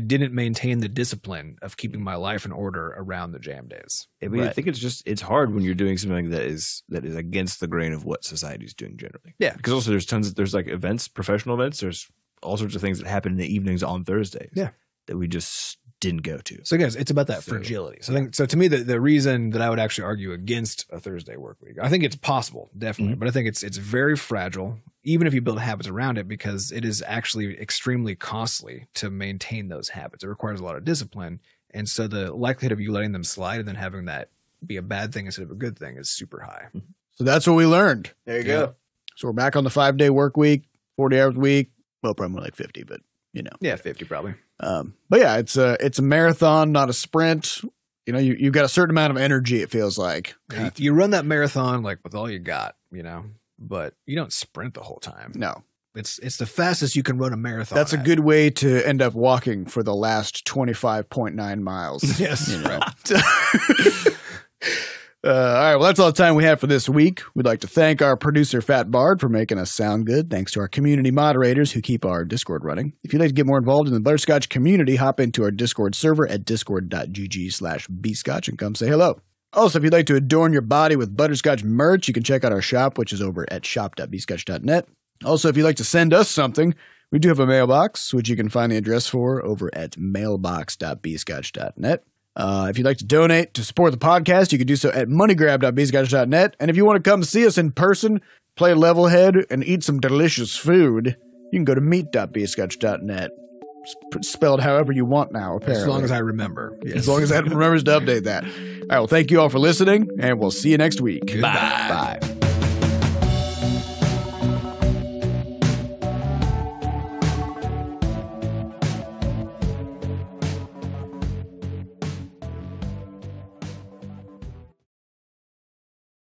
didn't maintain the discipline of keeping my life in order around the jam days. I mean, I think it's hard when you're doing something that is against the grain of what society is doing generally. Yeah. Because also there's like events, professional events. There's all sorts of things that happen in the evenings on Thursdays. Yeah. That we just didn't go to. So guys, it's about that fragility. So to me, the reason that I would actually argue against a Thursday work week, I think it's possible, definitely, but I think it's very fragile, even if you build habits around it, because it is actually extremely costly to maintain those habits. It requires a lot of discipline. And so the likelihood of you letting them slide and then having that be a bad thing instead of a good thing is super high. So that's what we learned. There you go. So we're back on the 5-day work week, 40 hours a week. Well, probably more like 50, but Yeah, 50 probably. But yeah, it's a marathon, not a sprint. You've got a certain amount of energy, it feels like. You run that marathon like with all you got, but you don't sprint the whole time. No. It's the fastest you can run a marathon. That's a good way to end up walking for the last 25.9 miles. Yes. All right, well, that's all the time we have for this week. We'd like to thank our producer, Fat Bard, for making us sound good. Thanks to our community moderators who keep our Discord running. If you'd like to get more involved in the Butterscotch community, hop into our Discord server at discord.gg/bscotch and come say hello. Also, if you'd like to adorn your body with Butterscotch merch, you can check out our shop, which is over at shop.bscotch.net. Also, if you'd like to send us something, we do have a mailbox, which you can find the address for over at mailbox.bscotch.net. If you'd like to donate to support the podcast, you can do so at moneygrab.bscotch.net. And if you want to come see us in person, play Levelhead, and eat some delicious food, you can go to meet.bscotch.net. Spelled however you want now, apparently. As long as I remember. Yes. As long as Adam remembers to update that. All right, well, thank you all for listening, and we'll see you next week. Goodbye. Bye.